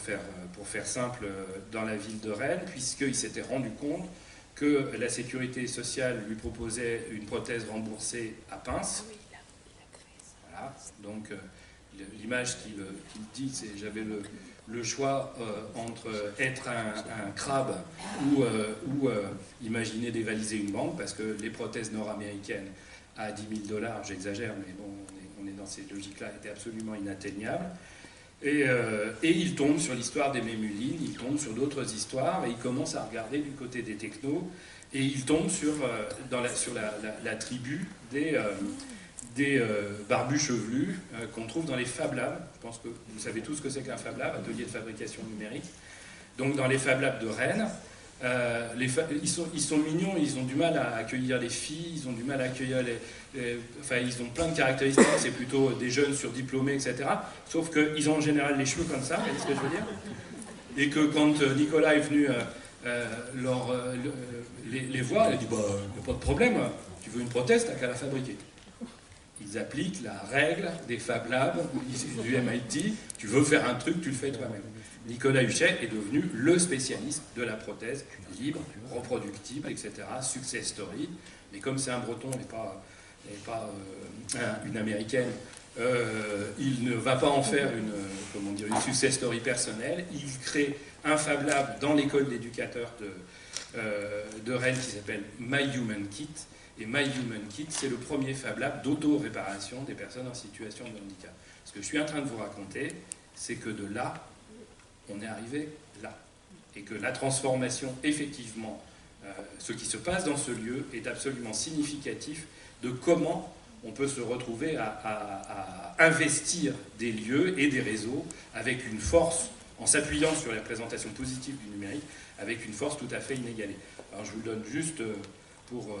faire simple, dans la ville de Rennes, puisqu'il s'était rendu compte que la sécurité sociale lui proposait une prothèse remboursée à pince. Voilà. Donc l'image qu'il dit, c'est: j'avais le choix entre être un crabe ou imaginer dévaliser une banque, parce que les prothèses nord-américaines à 10 000 $, j'exagère, mais bon, on est dans ces logiques-là, étaient absolument inatteignables. Et il tombe sur l'histoire d'Aimée Muline, il tombe sur d'autres histoires, et il commence à regarder du côté des technos, et il tombe sur la tribu des barbus chevelus qu'on trouve dans les Fab Labs. Je pense que vous savez tous ce que c'est qu'un Fab Lab, atelier de fabrication numérique. Donc dans les Fab Labs de Rennes, ils sont mignons, ils ont du mal à accueillir les filles, ils ont du mal à accueillir ils ont plein de caractéristiques, c'est plutôt des jeunes surdiplômés, etc. Sauf qu'ils ont en général les cheveux comme ça, vous voyez ce que je veux dire? Et que quand Nicolas est venu les voir, il a dit: bah, il n'y a pas de problème, tu veux une prothèse, t'as qu'à la fabriquer. Ils appliquent la règle des Fab Labs du MIT, tu veux faire un truc, tu le fais toi-même. Nicolas Huchet est devenu le spécialiste de la prothèse libre, reproductible, etc. Success story. Mais comme c'est un breton et pas une américaine, il ne va pas en faire une success story personnelle. Il crée un Fab Lab dans l'école d'éducateurs de Rennes qui s'appelle My Human Kit. Et My Human Kit, c'est le premier Fab Lab d'auto-réparation des personnes en situation de handicap. Ce que je suis en train de vous raconter, c'est que de là, on est arrivé là. Et que la transformation, effectivement, ce qui se passe dans ce lieu est absolument significatif de comment on peut se retrouver à investir des lieux et des réseaux avec une force, en s'appuyant sur la présentation positive du numérique, avec une force tout à fait inégalée. Alors je vous le donne juste pour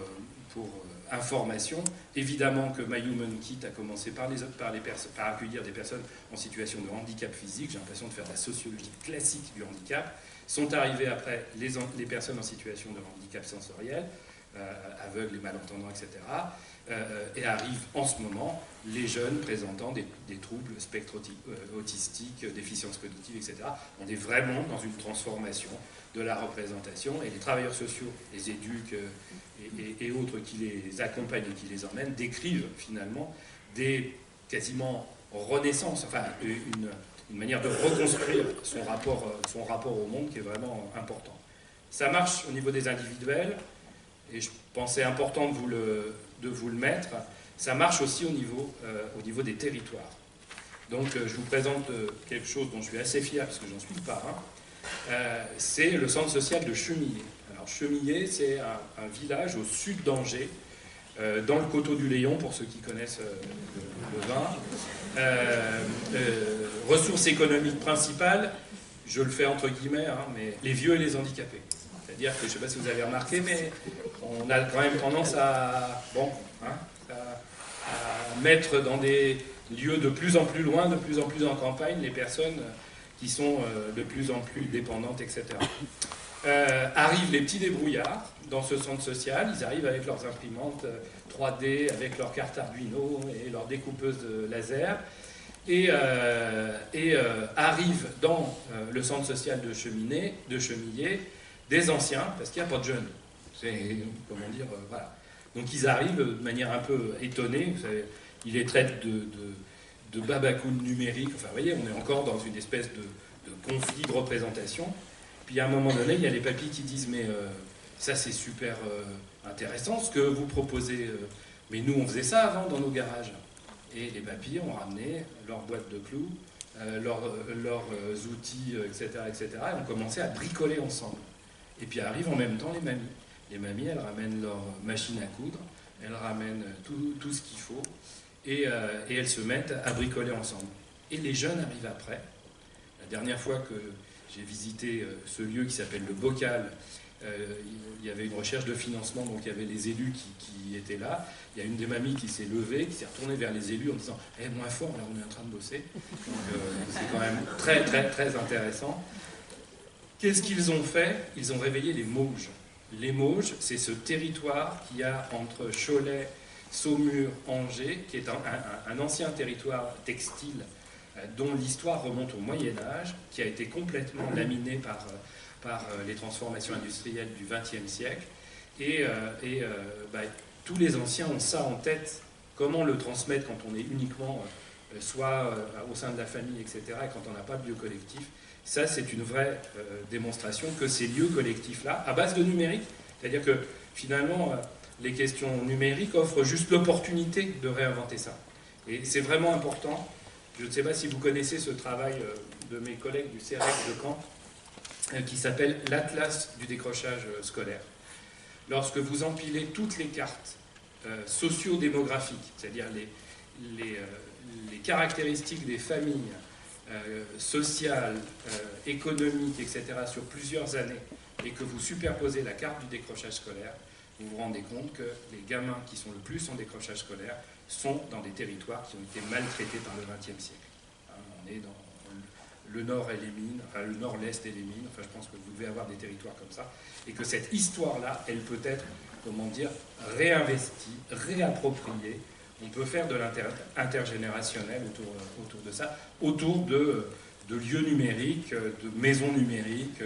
information. Évidemment que My Human Kit a commencé par accueillir des personnes en situation de handicap physique. J'ai l'impression de faire de la sociologie classique du handicap. Sont arrivés après les personnes en situation de handicap sensoriel, aveugles et malentendants, etc. Et arrivent en ce moment les jeunes présentant des troubles spectre autistique, déficience cognitive, etc. On est vraiment dans une transformation de la représentation, et les travailleurs sociaux, les éduques et autres qui les accompagnent et qui les emmènent décrivent finalement des quasiment renaissances, enfin une manière de reconstruire son rapport au monde qui est vraiment important. Ça marche au niveau des individuels, et je pensais important de vous le mettre. Ça marche aussi au niveau des territoires. Donc je vous présente quelque chose dont je suis assez fier, parce que j'en suis le parrain. C'est le centre social de Chemillé. Alors Chemillé, c'est un village au sud d'Angers, dans le coteau du Léon, pour ceux qui connaissent le vin. Ressources économiques principales, je le fais entre guillemets, hein, mais les vieux et les handicapés. C'est-à-dire que, je ne sais pas si vous avez remarqué, mais on a quand même tendance à mettre dans des lieux de plus en plus loin, de plus en plus en campagne, les personnes qui sont de plus en plus dépendantes, etc. Arrivent les petits débrouillards dans ce centre social, ils arrivent avec leurs imprimantes 3D, avec leurs cartes Arduino et leurs découpeuses de laser, et arrivent dans le centre social de Chemillé des anciens, parce qu'il n'y a pas de jeunes. C'est, comment dire, voilà. Donc ils arrivent de manière un peu étonnée, vous savez, ils les traitent de babacoun numérique, enfin vous voyez, on est encore dans une espèce de conflit de représentation. Puis à un moment donné, il y a les papis qui disent « mais ça c'est super intéressant ce que vous proposez, mais nous on faisait ça avant dans nos garages ». Et les papis ont ramené leurs boîtes de clous, leurs outils, etc., etc., et ont commencé à bricoler ensemble. Et puis arrivent en même temps les mamies. Les mamies, elles ramènent leur machine à coudre, elles ramènent tout ce qu'il faut, et elles se mettent à bricoler ensemble. Et les jeunes arrivent après. La dernière fois que j'ai visité ce lieu qui s'appelle le Bocal, il y avait une recherche de financement, donc il y avait les élus qui étaient là. Il y a une des mamies qui s'est levée, qui s'est retournée vers les élus en disant « Eh, moins fort, là on est en train de bosser ». Donc c'est quand même très très très intéressant. Qu'est-ce qu'ils ont fait? Ils ont réveillé les Mauges. Les Mauges, c'est ce territoire qu'il y a entre Cholet, Saumur, Angers, qui est un ancien territoire textile dont l'histoire remonte au Moyen-Âge, qui a été complètement laminé par les transformations industrielles du XXe siècle. Et tous les anciens ont ça en tête, comment le transmettre quand on est uniquement soit au sein de la famille, etc., et quand on n'a pas de lieu collectif. Ça, c'est une vraie démonstration que ces lieux collectifs-là, à base de numérique, c'est-à-dire que finalement, les questions numériques offrent juste l'opportunité de réinventer ça. Et c'est vraiment important. Je ne sais pas si vous connaissez ce travail de mes collègues du CEREC de Caen, qui s'appelle l'Atlas du décrochage scolaire. Lorsque vous empilez toutes les cartes socio-démographiques, c'est-à-dire les caractéristiques des familles, sociales, économiques, etc., sur plusieurs années, et que vous superposez la carte du décrochage scolaire, vous vous rendez compte que les gamins qui sont le plus en décrochage scolaire sont dans des territoires qui ont été maltraités par le XXe siècle. On est dans le nord et les mines, enfin le nord, l'est et les mines, enfin je pense que vous devez avoir des territoires comme ça, et que cette histoire-là, elle peut être, comment dire, réinvestie, réappropriée. On peut faire de l'intergénérationnel autour de ça, autour de lieux numériques, de maisons numériques,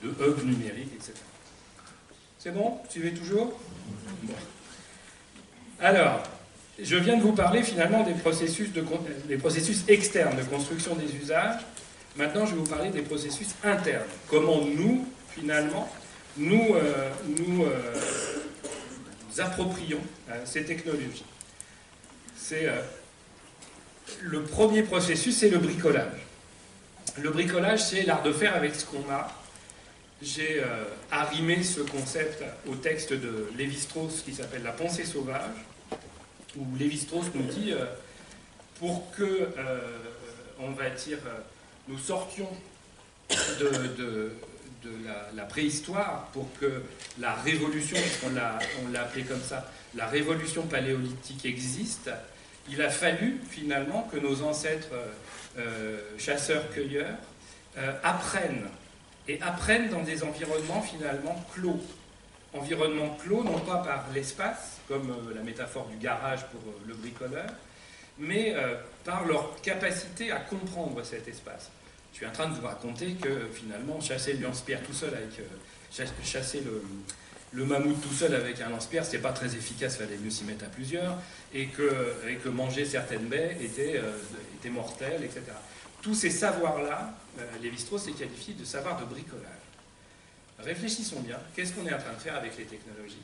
de hubs numériques, etc. C'est bon? Suivez toujours? Bon. Alors, je viens de vous parler finalement des processus externes de construction des usages. Maintenant, je vais vous parler des processus internes. Comment nous, finalement, nous approprions ces technologies. Le premier processus, c'est le bricolage. Le bricolage, c'est l'art de faire avec ce qu'on a. J'ai arrimé ce concept au texte de Lévi-Strauss qui s'appelle « La pensée sauvage », où Lévi-Strauss nous dit pour que, on va dire, nous sortions de la préhistoire, pour que la révolution, on l'a appelé comme ça, la révolution paléolithique existe, il a fallu finalement que nos ancêtres chasseurs-cueilleurs apprennent dans des environnements finalement clos. Environnement clos, non pas par l'espace, comme la métaphore du garage pour le bricoleur, mais par leur capacité à comprendre cet espace. Je suis en train de vous raconter que finalement, chasser le lance-pierre tout seul chasser le mammouth tout seul avec un lance-pierre, c'est pas très efficace, il fallait mieux s'y mettre à plusieurs, et que manger certaines baies était mortel, etc. Tous ces savoirs-là, Lévi-Strauss les qualifie de savoir de bricolage. réfléchissons bien, qu'est-ce qu'on est en train de faire avec les technologies?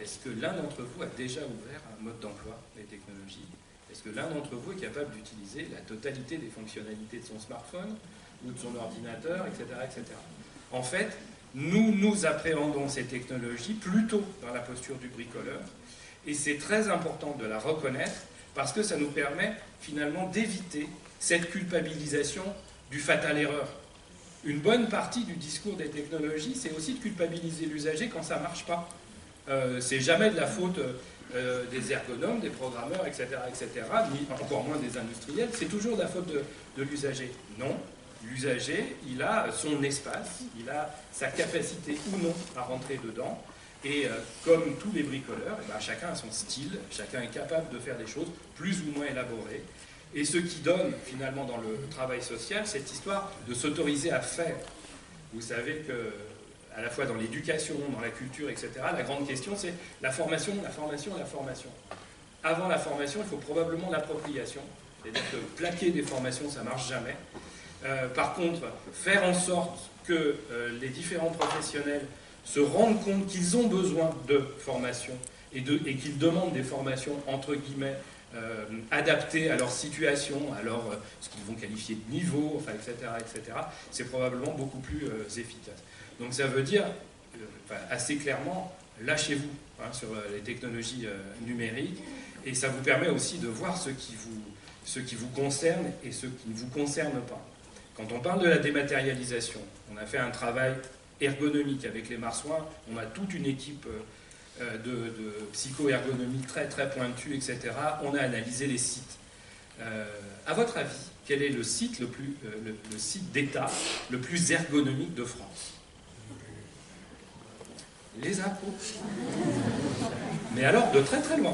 Est-ce que l'un d'entre vous a déjà ouvert un mode d'emploi des technologies? Est-ce que l'un d'entre vous est capable d'utiliser la totalité des fonctionnalités de son smartphone ou de son ordinateur, etc., etc. En fait, nous appréhendons ces technologies plutôt dans la posture du bricoleur, et c'est très important de la reconnaître parce que ça nous permet finalement d'éviter cette culpabilisation du fatal erreur. Une bonne partie du discours des technologies, c'est aussi de culpabiliser l'usager quand ça ne marche pas. C'est jamais de la faute des ergonomes, des programmeurs, etc., ni encore moins des industriels, c'est toujours de la faute de l'usager. Non, l'usager, il a son espace, il a sa capacité ou non à rentrer dedans, et comme tous les bricoleurs, eh ben, chacun a son style, chacun est capable de faire des choses plus ou moins élaborées, et ce qui donne finalement dans le travail social cette histoire de s'autoriser à faire. Vous savez que à la fois dans l'éducation, dans la culture, etc., la grande question c'est la formation, la formation, la formation. Avant la formation, il faut probablement l'appropriation, c'est-à-dire que plaquer des formations, ça ne marche jamais. Par contre, faire en sorte que les différents professionnels se rendent compte qu'ils ont besoin de formation et qu'ils demandent des formations, entre guillemets, adaptées à leur situation, à ce qu'ils vont qualifier de niveau, enfin, etc., c'est probablement beaucoup plus efficace. Donc ça veut dire, assez clairement, lâchez-vous sur les technologies numériques, et ça vous permet aussi de voir ce qui vous concerne et ce qui ne vous concerne pas. Quand on parle de la dématérialisation, on a fait un travail ergonomique avec les marsouins, on a toute une équipe de psycho-ergonomie très très pointue, etc. On a analysé les sites. À votre avis, quel est le site le site d'État le plus ergonomique de France? Les impôts. Mais alors, de très très loin.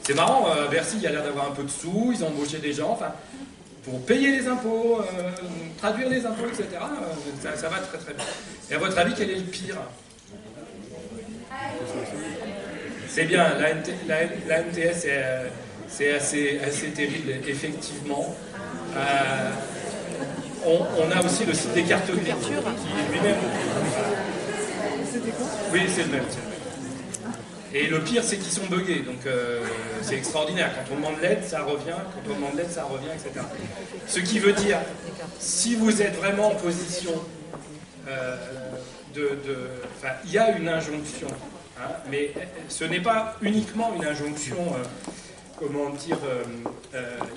C'est marrant, Bercy, il y a l'air d'avoir un peu de sous, ils ont embauché des gens, enfin, pour payer les impôts, traduire les impôts, etc. Ça va très très bien. Et à votre avis, quel est le pire? C'est bien, la NTS, c'est assez terrible, effectivement. On a aussi le site des cartes grises, qui lui-même... Oui, c'est le même. Et le pire, c'est qu'ils sont buggés, donc c'est extraordinaire. Quand on demande l'aide, ça revient, etc. Ce qui veut dire, si vous êtes vraiment en position il y a une injonction, mais ce n'est pas uniquement une injonction,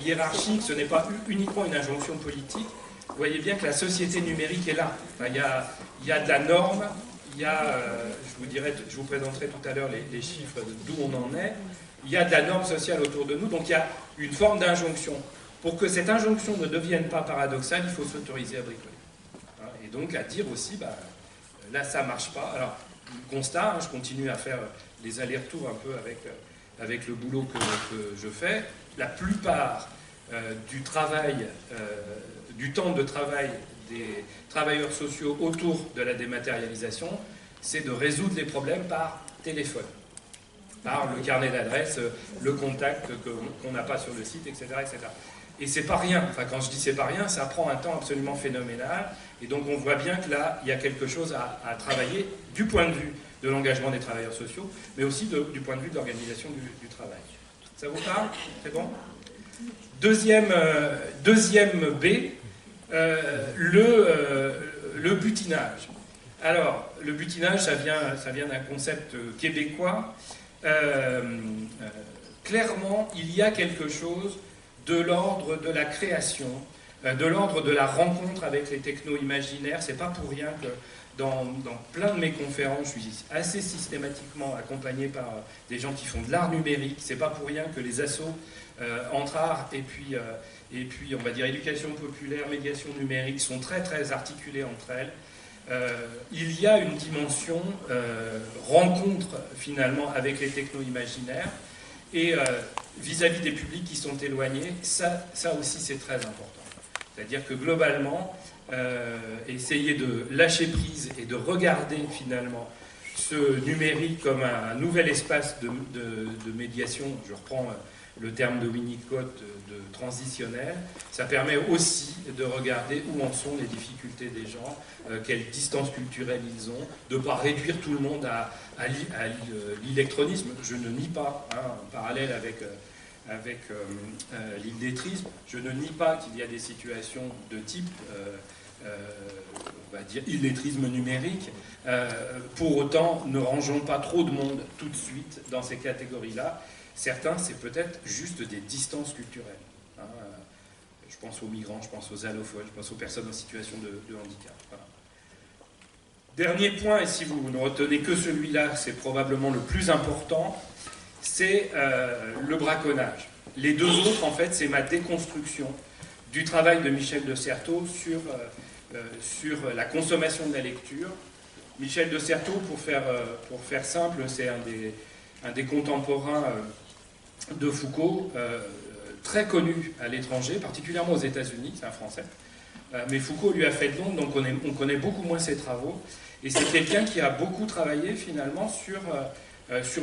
hiérarchique, ce n'est pas uniquement une injonction politique. Vous voyez bien que la société numérique est là. Il y a de la norme. Il y a, je vous présenterai tout à l'heure les chiffres d'où on en est, il y a de la norme sociale autour de nous, donc il y a une forme d'injonction. Pour que cette injonction ne devienne pas paradoxale, il faut s'autoriser à bricoler. Et donc à dire aussi, là ça ne marche pas. Alors, constat, je continue à faire les allers-retours un peu avec le boulot que je fais, la plupart du temps de travail des travailleurs sociaux autour de la dématérialisation, c'est de résoudre les problèmes par téléphone, par le carnet d'adresse, le contact qu'on n'a pas sur le site, etc., etc. Et c'est pas rien, quand je dis c'est pas rien, ça prend un temps absolument phénoménal, et donc on voit bien que là, il y a quelque chose à travailler du point de vue de l'engagement des travailleurs sociaux, mais aussi du point de vue de l'organisation du travail. Ça vous parle? C'est bon? Deuxième B, le butinage. Alors, le butinage, ça vient d'un concept québécois. Clairement, il y a quelque chose de l'ordre de la création, de l'ordre de la rencontre avec les techno-imaginaires. C'est pas pour rien que dans plein de mes conférences, je suis assez systématiquement accompagné par des gens qui font de l'art numérique. C'est pas pour rien que les assos entre art et puis on va dire éducation populaire, médiation numérique sont très très articulées entre elles. Il y a une dimension rencontre finalement avec les techno-imaginaires, et vis-à-vis des publics qui sont éloignés, ça aussi c'est très important. C'est-à-dire que globalement, essayer de lâcher prise et de regarder finalement ce numérique comme un nouvel espace de médiation, je reprends le terme de Winnicott de transitionnel, ça permet aussi de regarder où en sont les difficultés des gens, quelle distance culturelle ils ont, de ne pas réduire tout le monde à l'illectronisme. Je ne nie pas, en parallèle avec l'illettrisme, je ne nie pas qu'il y a des situations de type, on va dire, illettrisme numérique. Pour autant, ne rangeons pas trop de monde tout de suite dans ces catégories-là. Certains, c'est peut-être juste des distances culturelles. Je pense aux migrants, je pense aux allophones, je pense aux personnes en situation de handicap. Voilà. Dernier point, et si vous ne retenez que celui-là, c'est probablement le plus important, c'est le braconnage. Les deux autres, en fait, c'est ma déconstruction du travail de Michel de Certeau sur la consommation de la lecture. Michel de Certeau, pour faire simple, c'est un des contemporains de Foucault, très connu à l'étranger, particulièrement aux États-Unis, c'est un Français. Mais Foucault lui a fait de l'ombre, donc on connaît beaucoup moins ses travaux. Et c'est quelqu'un qui a beaucoup travaillé finalement sur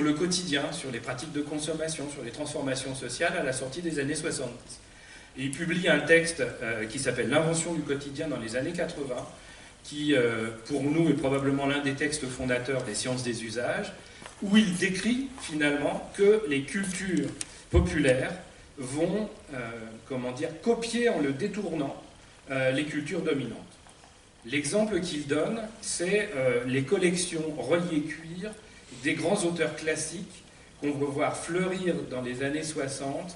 le quotidien, sur les pratiques de consommation, sur les transformations sociales à la sortie des années 70. Et il publie un texte qui s'appelle « L'invention du quotidien » dans les années 80, qui, pour nous, est probablement l'un des textes fondateurs des sciences des usages, où il décrit finalement que les cultures populaires vont, copier en le détournant les cultures dominantes. L'exemple qu'il donne, c'est les collections reliées cuir des grands auteurs classiques qu'on va voir fleurir dans les années 60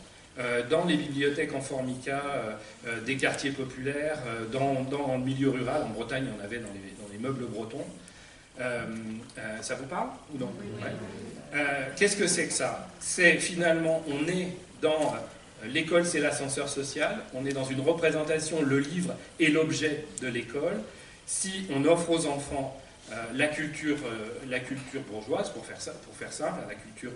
dans les bibliothèques en formica des quartiers populaires, dans le milieu rural. En Bretagne, il y en avait dans les meubles bretons. Ça vous parle ou non? Ouais. Qu'est-ce que c'est que ça? C'est finalement, on est dans l'école, c'est l'ascenseur social, on est dans une représentation, le livre est l'objet de l'école. Si on offre aux enfants la culture bourgeoise, pour faire simple, la culture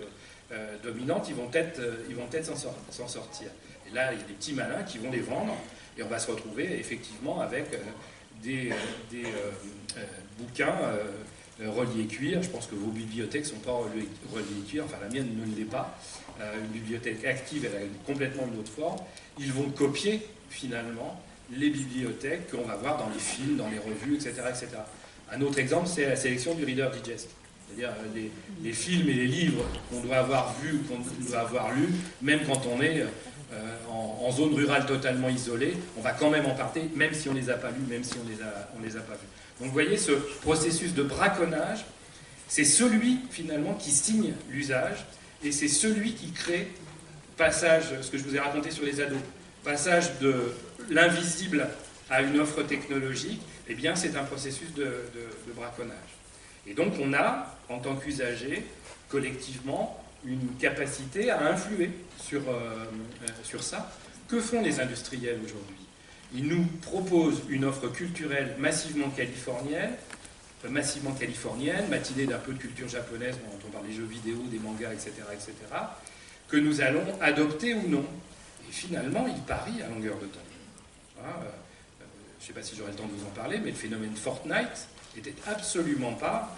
dominante, ils vont peut-être s'en sortir. Et là, il y a des petits malins qui vont les vendre, et on va se retrouver effectivement avec des bouquins reliés cuir. Je pense que vos bibliothèques ne sont pas reliées cuir, enfin la mienne ne l'est pas. Une bibliothèque active, elle a complètement une autre forme. Ils vont copier finalement les bibliothèques qu'on va voir dans les films, dans les revues, etc. etc. Un autre exemple, c'est la sélection du Reader Digest. C'est-à-dire les films et les livres qu'on doit avoir vus, qu'on doit avoir lus, même quand on est en zone rurale totalement isolée, on va quand même en parler, même si on ne les a pas lus, même si on les a pas vus. Donc vous voyez, ce processus de braconnage, c'est celui finalement qui signe l'usage, et c'est celui qui crée passage, ce que je vous ai raconté sur les ados, passage de l'invisible à une offre technologique, eh bien c'est un processus de braconnage. Et donc on a, en tant qu'usagers, collectivement, une capacité à influer sur ça. Que font les industriels aujourd'hui? Ils nous proposent une offre culturelle massivement californienne, matinée d'un peu de culture japonaise, dont on parle des jeux vidéo, des mangas, etc., que nous allons adopter ou non. Et finalement, ils parient à longueur de temps. Voilà, je ne sais pas si j'aurai le temps de vous en parler, mais le phénomène Fortnite n'était absolument pas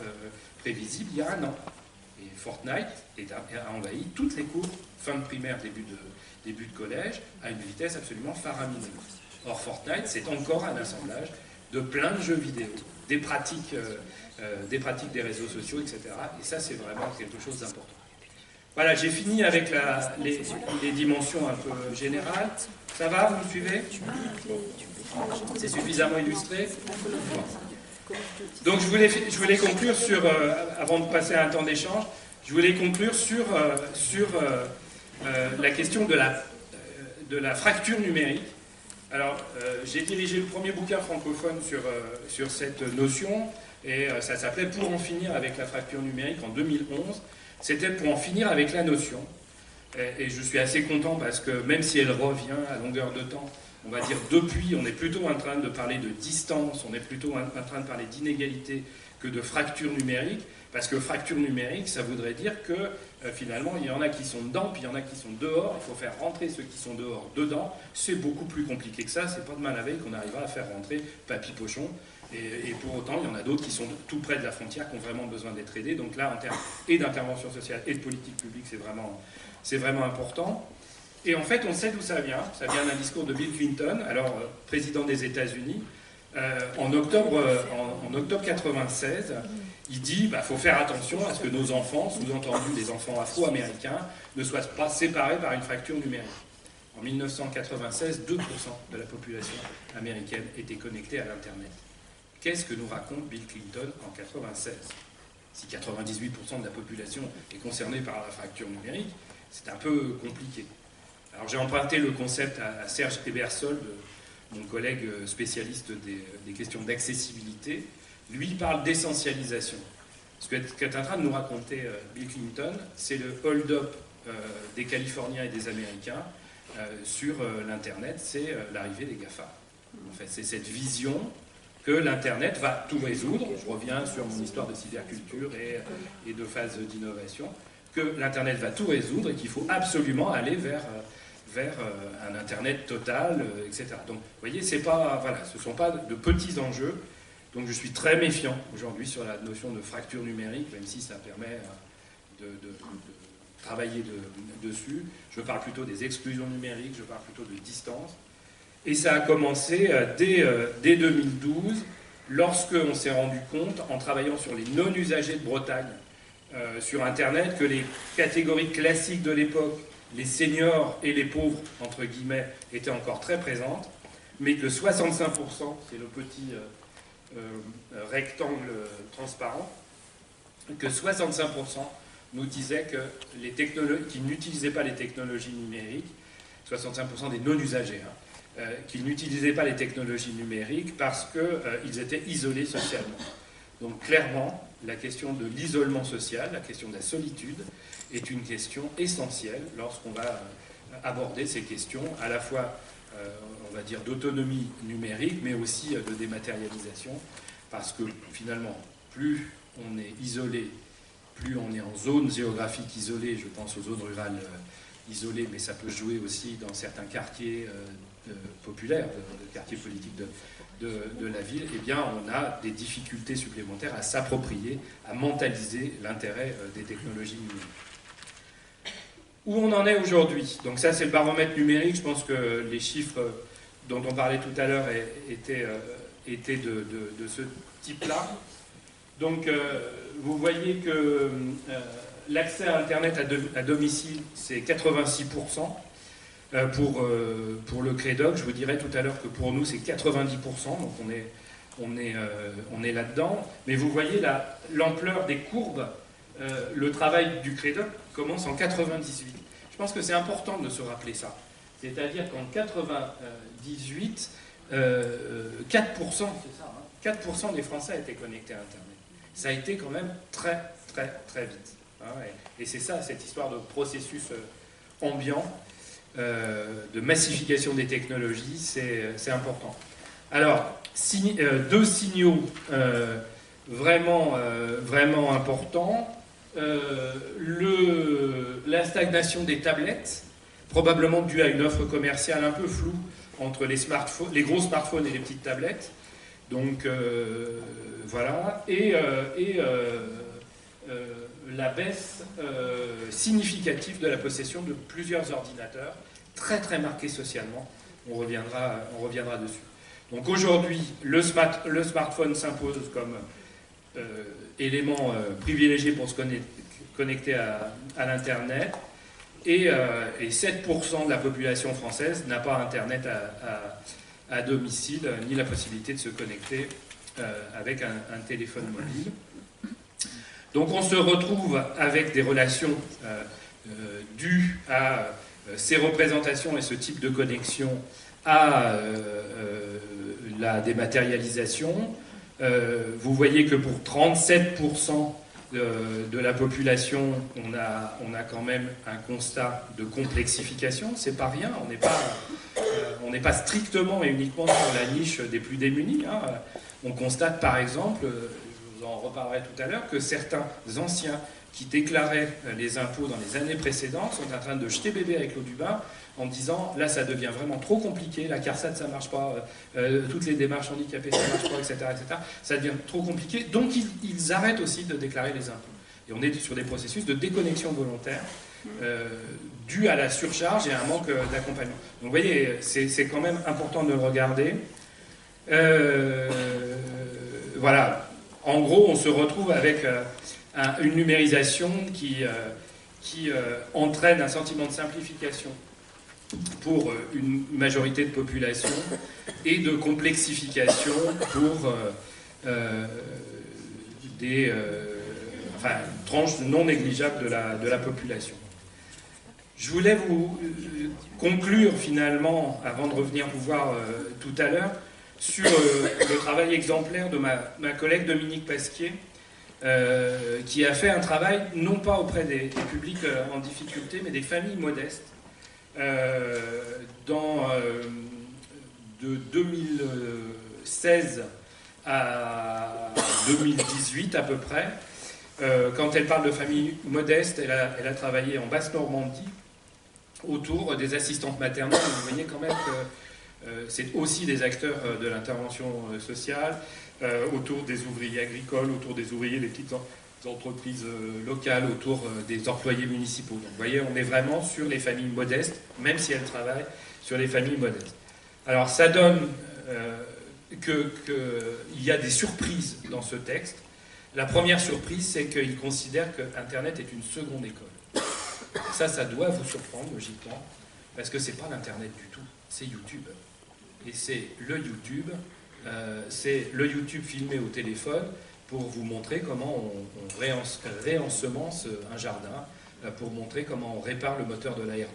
prévisible il y a un an. Et Fortnite a envahi toutes les cours, fin de primaire, début de collège, à une vitesse absolument faramineuse. Or, Fortnite, c'est encore un assemblage de plein de jeux vidéo, des pratiques des réseaux sociaux, etc. Et ça, c'est vraiment quelque chose d'important. Voilà, j'ai fini avec les dimensions un peu générales. Ça va, vous me suivez? C'est suffisamment illustré? Donc je voulais conclure sur, avant de passer à un temps d'échange, je voulais conclure sur la question de la fracture numérique. Alors, j'ai dirigé le premier bouquin francophone sur cette notion, et ça s'appelait « Pour en finir avec la fracture numérique » en 2011. C'était pour en finir avec la notion. Et je suis assez content parce que même si elle revient à longueur de temps, on va dire depuis, on est plutôt en train de parler de distance, on est plutôt en train de parler d'inégalité que de fracture numérique, parce que fracture numérique, ça voudrait dire que finalement, il y en a qui sont dedans, puis il y en a qui sont dehors, il faut faire rentrer ceux qui sont dehors dedans. C'est beaucoup plus compliqué que ça, c'est pas demain la veille qu'on arrivera à faire rentrer Papy Pochon, et pour autant, il y en a d'autres qui sont tout près de la frontière, qui ont vraiment besoin d'être aidés. Donc là, en termes et d'intervention sociale et de politique publique, c'est vraiment important. Et en fait, on sait d'où ça vient. Ça vient d'un discours de Bill Clinton, alors président des États-Unis, en octobre 96. Il dit qu'il faut faire attention à ce que nos enfants, sous-entendu les enfants afro-américains, ne soient pas séparés par une fracture numérique. En 1996, 2% de la population américaine était connectée à l'Internet. Qu'est-ce que nous raconte Bill Clinton en 96? Si 98% de la population est concernée par la fracture numérique, c'est un peu compliqué. Alors j'ai emprunté le concept à Serge Ebersol, mon collègue spécialiste des questions d'accessibilité. Lui parle d'essentialisation. Ce qu'est en train de nous raconter Bill Clinton, c'est le hold-up des Californiens et des Américains sur l'Internet, c'est l'arrivée des GAFA. En fait, c'est cette vision que l'Internet va tout résoudre. Je reviens sur mon histoire de cyberculture et de phase d'innovation. Que l'Internet va tout résoudre et qu'il faut absolument aller vers un Internet total, etc. Donc, vous voyez, ce ne sont pas de petits enjeux. Donc, je suis très méfiant aujourd'hui sur la notion de fracture numérique, même si ça permet de travailler dessus. Je parle plutôt des exclusions numériques, je parle plutôt de distance. Et ça a commencé dès 2012, lorsqu'on s'est rendu compte, en travaillant sur les non-usagers de Bretagne, sur Internet, que les catégories classiques de l'époque, les seniors et les pauvres, entre guillemets, étaient encore très présentes, mais que 65%, c'est le petit rectangle transparent, que 65% nous disaient qu'ils n'utilisaient pas les technologies numériques, 65% des non-usagers, qu'ils n'utilisaient pas les technologies numériques parce qu'ils étaient isolés socialement. Donc clairement, la question de l'isolement social, la question de la solitude, est une question essentielle lorsqu'on va aborder ces questions, à la fois, on va dire, d'autonomie numérique, mais aussi de dématérialisation, parce que finalement, plus on est isolé, plus on est en zone géographique isolée, je pense aux zones rurales isolées, mais ça peut jouer aussi dans certains quartiers populaires, de quartiers politiques de la ville, eh bien on a des difficultés supplémentaires à s'approprier, à mentaliser l'intérêt des technologies numériques. Où on en est aujourd'hui? Donc ça c'est le baromètre numérique, je pense que les chiffres dont on parlait tout à l'heure étaient de ce type-là. Donc vous voyez que l'accès à Internet à domicile c'est 86%. Pour le CREDOC, je vous dirais tout à l'heure que pour nous c'est 90%, donc on est là-dedans. Mais vous voyez l'ampleur des courbes, le travail du CREDOC commence en 98. Je pense que c'est important de se rappeler ça. C'est-à-dire qu'en 98, 4%, c'est ça, 4% des Français étaient connectés à Internet. Ça a été quand même très, très, très vite. Et c'est ça, cette histoire de processus ambiant, de massification des technologies, c'est important. Alors, deux signaux vraiment importants. La stagnation des tablettes, probablement due à une offre commerciale un peu floue entre les gros smartphones et les petites tablettes. Donc, voilà. Et la baisse significative de la possession de plusieurs ordinateurs, très très marquée socialement. On reviendra dessus. Donc aujourd'hui, le smartphone s'impose comme élément privilégié pour se connecter à l'Internet. Et 7% de la population française n'a pas Internet à domicile, ni la possibilité de se connecter avec un téléphone mobile. Donc on se retrouve avec des relations dues à ces représentations et ce type de connexion à la dématérialisation. Vous voyez que pour 37% de la population, on a quand même un constat de complexification. C'est pas rien, on n'est pas strictement et uniquement sur la niche des plus démunis. On constate par exemple, je vous en reparlerai tout à l'heure, que certains anciens qui déclaraient les impôts dans les années précédentes sont en train de jeter bébé avec l'eau du bain en disant là ça devient vraiment trop compliqué, la CARSAT ça marche pas, toutes les démarches handicapées ça marche pas, etc., etc. Ça devient trop compliqué, donc ils arrêtent aussi de déclarer les impôts. Et on est sur des processus de déconnexion volontaire dû à la surcharge et à un manque d'accompagnement. Donc vous voyez, c'est quand même important de le regarder. Voilà, en gros, on se retrouve avec une numérisation qui entraîne un sentiment de simplification pour une majorité de population et de complexification pour une tranche non négligeable de la population. Je voulais vous conclure finalement, avant de revenir vous voir tout à l'heure, sur le travail exemplaire de ma collègue Dominique Pasquier, qui a fait un travail non pas auprès des publics en difficulté, mais des familles modestes, de 2016 à 2018 à peu près. Quand elle parle de familles modestes, elle a travaillé en Basse-Normandie autour des assistantes maternelles. Vous voyez quand même que c'est aussi des acteurs de l'intervention sociale, autour des ouvriers agricoles, autour des ouvriers des petites entreprises locales, autour des employés municipaux. Donc vous voyez, on est vraiment sur les familles modestes, même si elles travaillent sur les familles modestes. Alors ça donne qu'il y a des surprises dans ce texte. La première surprise, c'est qu'il considère que Internet est une seconde école. Ça doit vous surprendre, logiquement, parce que c'est pas l'Internet du tout, c'est YouTube. Et c'est le YouTube filmé au téléphone pour vous montrer comment on réensemence un jardin, pour montrer comment on répare le moteur de la R12,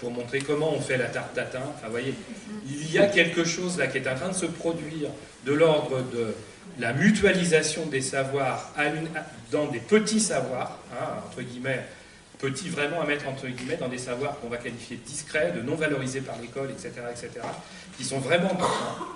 pour montrer comment on fait la tarte tatin. Enfin, vous voyez, il y a quelque chose là qui est en train de se produire de l'ordre de la mutualisation des savoirs dans des petits savoirs, entre guillemets, petits vraiment à mettre entre guillemets, dans des savoirs qu'on va qualifier de discrets, de non valorisés par l'école, etc., qui sont vraiment importants.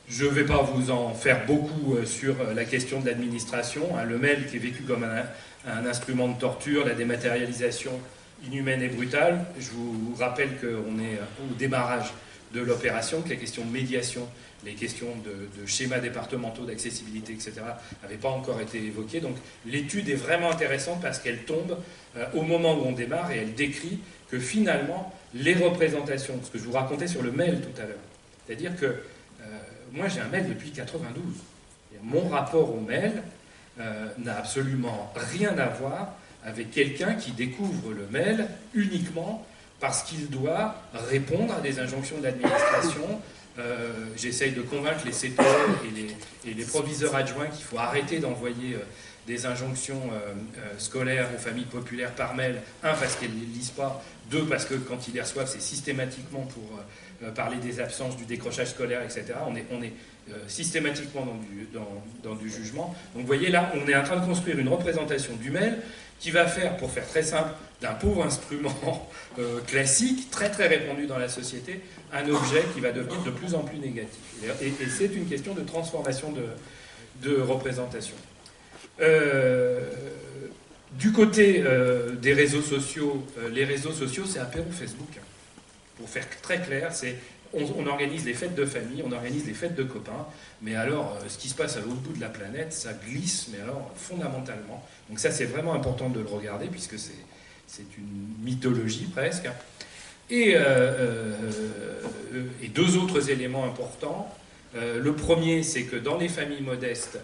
Je ne vais pas vous en faire beaucoup sur la question de l'administration. Le mail qui est vécu comme un instrument de torture, la dématérialisation inhumaine et brutale. Je vous rappelle qu'on est au démarrage de l'opération, que les questions de médiation, les questions de schémas départementaux d'accessibilité, etc., n'avaient pas encore été évoquées. Donc l'étude est vraiment intéressante parce qu'elle tombe au moment où on démarre et elle décrit que finalement, les représentations, ce que je vous racontais sur le mail tout à l'heure, c'est-à-dire que moi j'ai un mail depuis 92. Et mon rapport au mail n'a absolument rien à voir avec quelqu'un qui découvre le mail uniquement parce qu'il doit répondre à des injonctions de l'administration. J'essaye de convaincre les CPE et les proviseurs adjoints qu'il faut arrêter d'envoyer des injonctions scolaires aux familles populaires par mail. Un, parce qu'elles ne les lisent pas. Deux, parce que quand ils les reçoivent, c'est systématiquement pour parler des absences, du décrochage scolaire, etc. On est systématiquement dans du jugement. Donc vous voyez là, on est en train de construire une représentation du mail qui va faire, pour faire très simple, d'un pauvre instrument classique, très très répandu dans la société, un objet qui va devenir de plus en plus négatif. Et c'est une question de transformation de représentation. Du côté des réseaux sociaux, les réseaux sociaux, c'est apéro Facebook. Pour faire très clair, on organise les fêtes de famille, on organise les fêtes de copains, mais alors, ce qui se passe à l'autre bout de la planète, ça glisse, mais alors, fondamentalement. Donc ça, c'est vraiment important de le regarder, puisque c'est une mythologie, presque. Et deux autres éléments importants. Le premier, c'est que dans les familles modestes,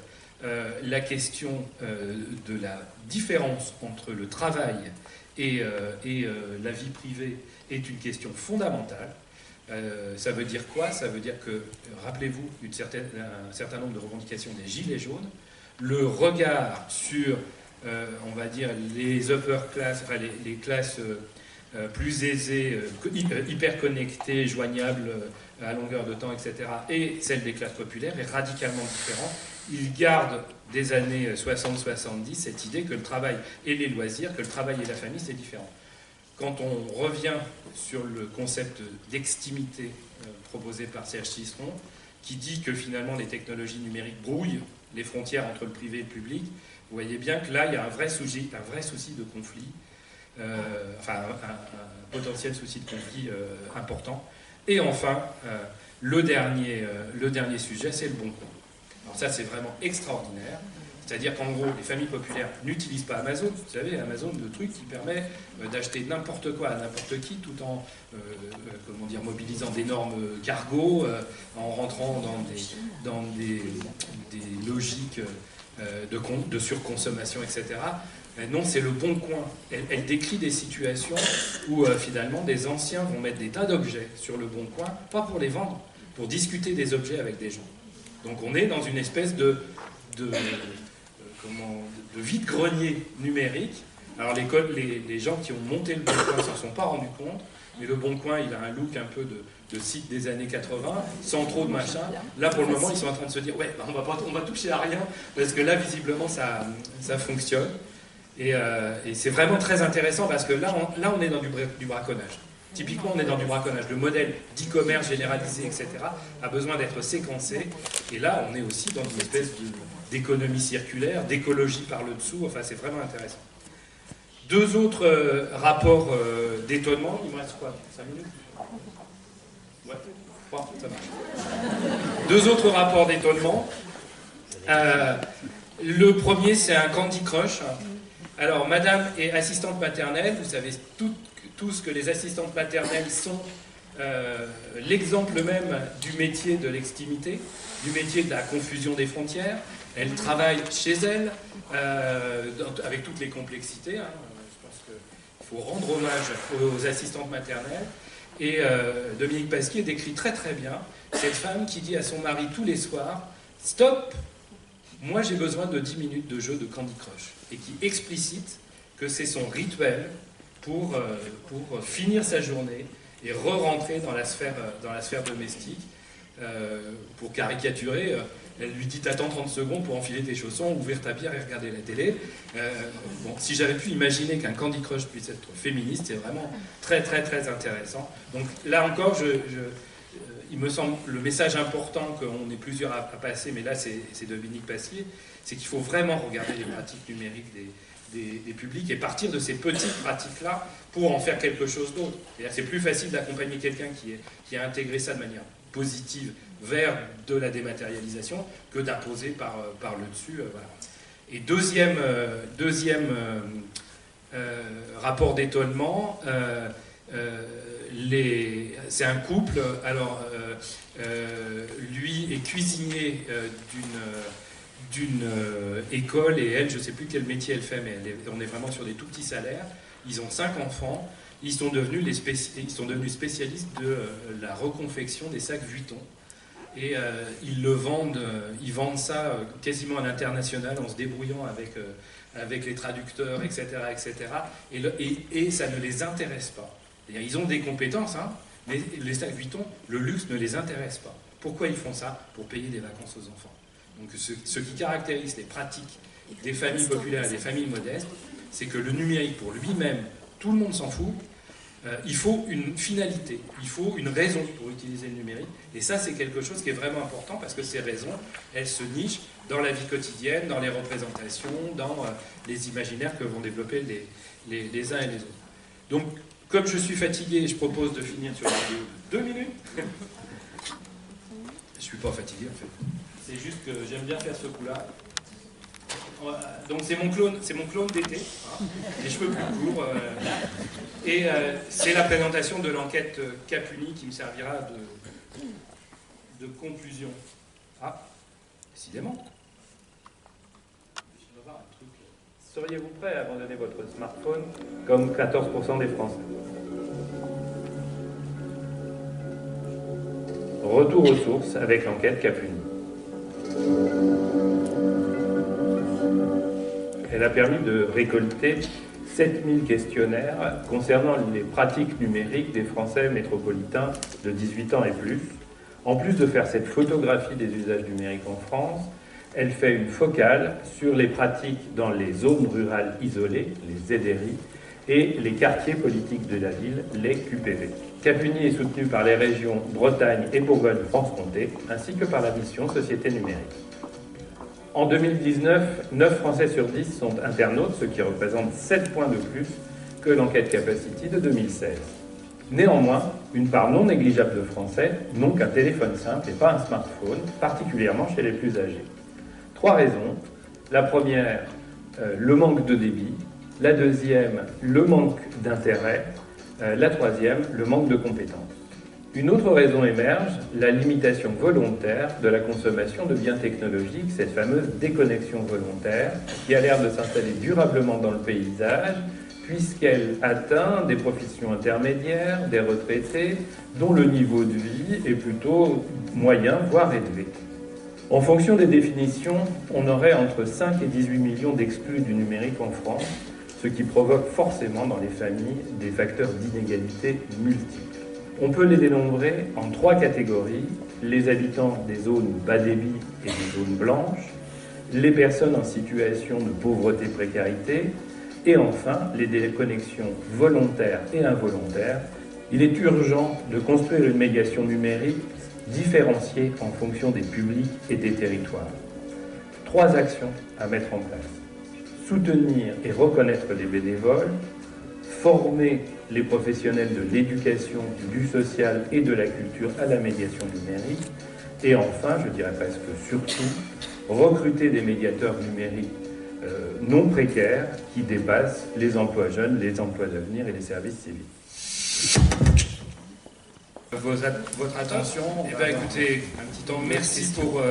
la question de la différence entre le travail et la vie privée est une question fondamentale. Ça veut dire quoi? Ça veut dire que, rappelez-vous, un certain nombre de revendications des Gilets jaunes, le regard sur, on va dire, les upper classes, enfin les classes plus aisées, hyper connectées, joignables à longueur de temps, etc., et celle des classes populaires est radicalement différente. Ils gardent des années 60-70 cette idée que le travail et les loisirs, que le travail et la famille, c'est différent. Quand on revient sur le concept d'extimité proposé par Serge Cicéron, qui dit que finalement les technologies numériques brouillent les frontières entre le privé et le public, vous voyez bien que là, il y a un vrai souci de conflit, un potentiel souci de conflit important. Et enfin, le dernier sujet, c'est le bon coin. Alors ça, c'est vraiment extraordinaire. C'est-à-dire qu'en gros, les familles populaires n'utilisent pas Amazon. Vous savez, Amazon, le truc qui permet d'acheter n'importe quoi à n'importe qui, tout en mobilisant d'énormes cargos, en rentrant dans des logiques de surconsommation, etc. Non, c'est le Bon Coin. Elle décrit des situations où finalement des anciens vont mettre des tas d'objets sur le Bon Coin, pas pour les vendre, pour discuter des objets avec des gens. Donc on est dans une espèce de vide-grenier numérique. Alors les gens qui ont monté le Bon Coin ne s'en sont pas rendus compte, mais le Bon Coin, il a un look un peu de site des années 80, sans trop de machin. Là, pour le moment, ils sont en train de se dire, ouais, bah, on va toucher à rien, parce que là, visiblement, ça fonctionne. Et c'est vraiment très intéressant, parce que là, on est dans du braconnage. Typiquement, on est dans du braconnage. Le modèle d'e-commerce généralisé, etc., a besoin d'être séquencé. Et là, on est aussi dans une espèce d'économie circulaire, d'écologie par le dessous. Enfin, c'est vraiment intéressant. Deux autres rapports d'étonnement. Il me reste quoi, 5 minutes? Ouais, 3, ça marche. Deux autres rapports d'étonnement. Le premier, c'est un Candy Crush. Alors, madame est assistante maternelle. Vous savez tous que les assistantes maternelles sont l'exemple même du métier de l'extimité, du métier de la confusion des frontières. Elles travaillent chez elles, avec toutes les complexités. Hein. Je pense qu'il faut rendre hommage aux assistantes maternelles. Et Dominique Pasquier décrit très très bien cette femme qui dit à son mari tous les soirs « Stop, moi j'ai besoin de 10 minutes de jeu de Candy Crush » et qui explicite que c'est son rituel pour finir sa journée et re-rentrer dans la sphère domestique. Pour caricaturer, elle lui dit « T'attends 30 secondes pour enfiler tes chaussons, ouvrir ta bière et regarder la télé. » Bon, si j'avais pu imaginer qu'un Candy Crush puisse être féministe, c'est vraiment très très très intéressant. Donc là encore, il me semble le message important qu'on est plusieurs à passer, mais là c'est Dominique Pasquier, c'est qu'il faut vraiment regarder les pratiques numériques des publics et partir de ces petites pratiques-là pour en faire quelque chose d'autre. C'est plus facile d'accompagner quelqu'un qui a intégré ça de manière positive vers de la dématérialisation que d'imposer par le dessus. Voilà. Et deuxième rapport d'étonnement, c'est un couple, alors lui est cuisinier d'une école et elle, je ne sais plus quel métier elle fait, mais on est vraiment sur des tout petits salaires. Ils ont 5 enfants, ils sont devenus spécialistes de la reconfection des sacs Vuitton. Et ils vendent ça quasiment à l'international en se débrouillant avec les traducteurs, etc. etc. Et ça ne les intéresse pas. Ils ont des compétences, hein, mais les sacs Vuitton, le luxe ne les intéresse pas. Pourquoi ils font ça? Pour payer des vacances aux enfants. Donc ce qui caractérise les pratiques des familles populaires et des familles modestes, c'est que le numérique pour lui-même, tout le monde s'en fout. Il faut une finalité, il faut une raison pour utiliser le numérique. Et ça, c'est quelque chose qui est vraiment important parce que ces raisons, elles se nichent dans la vie quotidienne, dans les représentations, dans les imaginaires que vont développer les uns et les autres. Donc, comme je suis fatigué, je propose de finir sur la vidéo de 2 minutes. Je ne suis pas fatigué, en fait. C'est juste que j'aime bien faire ce coup-là. Donc c'est mon clone d'été, hein, les cheveux plus courts. Et c'est la présentation de l'enquête Capuni qui me servira de conclusion. Ah, décidément. Je vais voir un truc. Seriez-vous prêt à abandonner votre smartphone comme 14% des Français? Retour aux sources avec l'enquête Capuni. Elle a permis de récolter 7000 questionnaires concernant les pratiques numériques des Français métropolitains de 18 ans et plus. En plus de faire cette photographie des usages numériques en France, elle fait une focale sur les pratiques dans les zones rurales isolées, les ZRI, et les quartiers politiques de la ville, les QPV. Capuni est soutenu par les régions Bretagne et Bourgogne-Franche-Comté, ainsi que par la mission Société numérique. En 2019, 9 Français sur 10 sont internautes, ce qui représente 7 points de plus que l'enquête Capacity de 2016. Néanmoins, une part non négligeable de Français n'ont qu'un téléphone simple et pas un smartphone, particulièrement chez les plus âgés. 3 raisons. La première, le manque de débit. La deuxième, le manque d'intérêt. La troisième, le manque de compétences. Une autre raison émerge, la limitation volontaire de la consommation de biens technologiques, cette fameuse déconnexion volontaire, qui a l'air de s'installer durablement dans le paysage, puisqu'elle atteint des professions intermédiaires, des retraités, dont le niveau de vie est plutôt moyen, voire élevé. En fonction des définitions, on aurait entre 5 et 18 millions d'exclus du numérique en France, ce qui provoque forcément dans les familles des facteurs d'inégalité multiples. On peut les dénombrer en 3 catégories: les habitants des zones bas débit et des zones blanches, les personnes en situation de pauvreté-précarité, et enfin les déconnexions volontaires et involontaires. Il est urgent de construire une médiation numérique différenciée en fonction des publics et des territoires. 3 actions à mettre en place: soutenir et reconnaître les bénévoles, former les professionnels de l'éducation, du social et de la culture à la médiation numérique, et enfin, je dirais presque surtout, recruter des médiateurs numériques non précaires qui dépassent les emplois jeunes, les emplois d'avenir et les services civiques. Votre attention. Eh bien, écoutez, un petit temps. Merci pour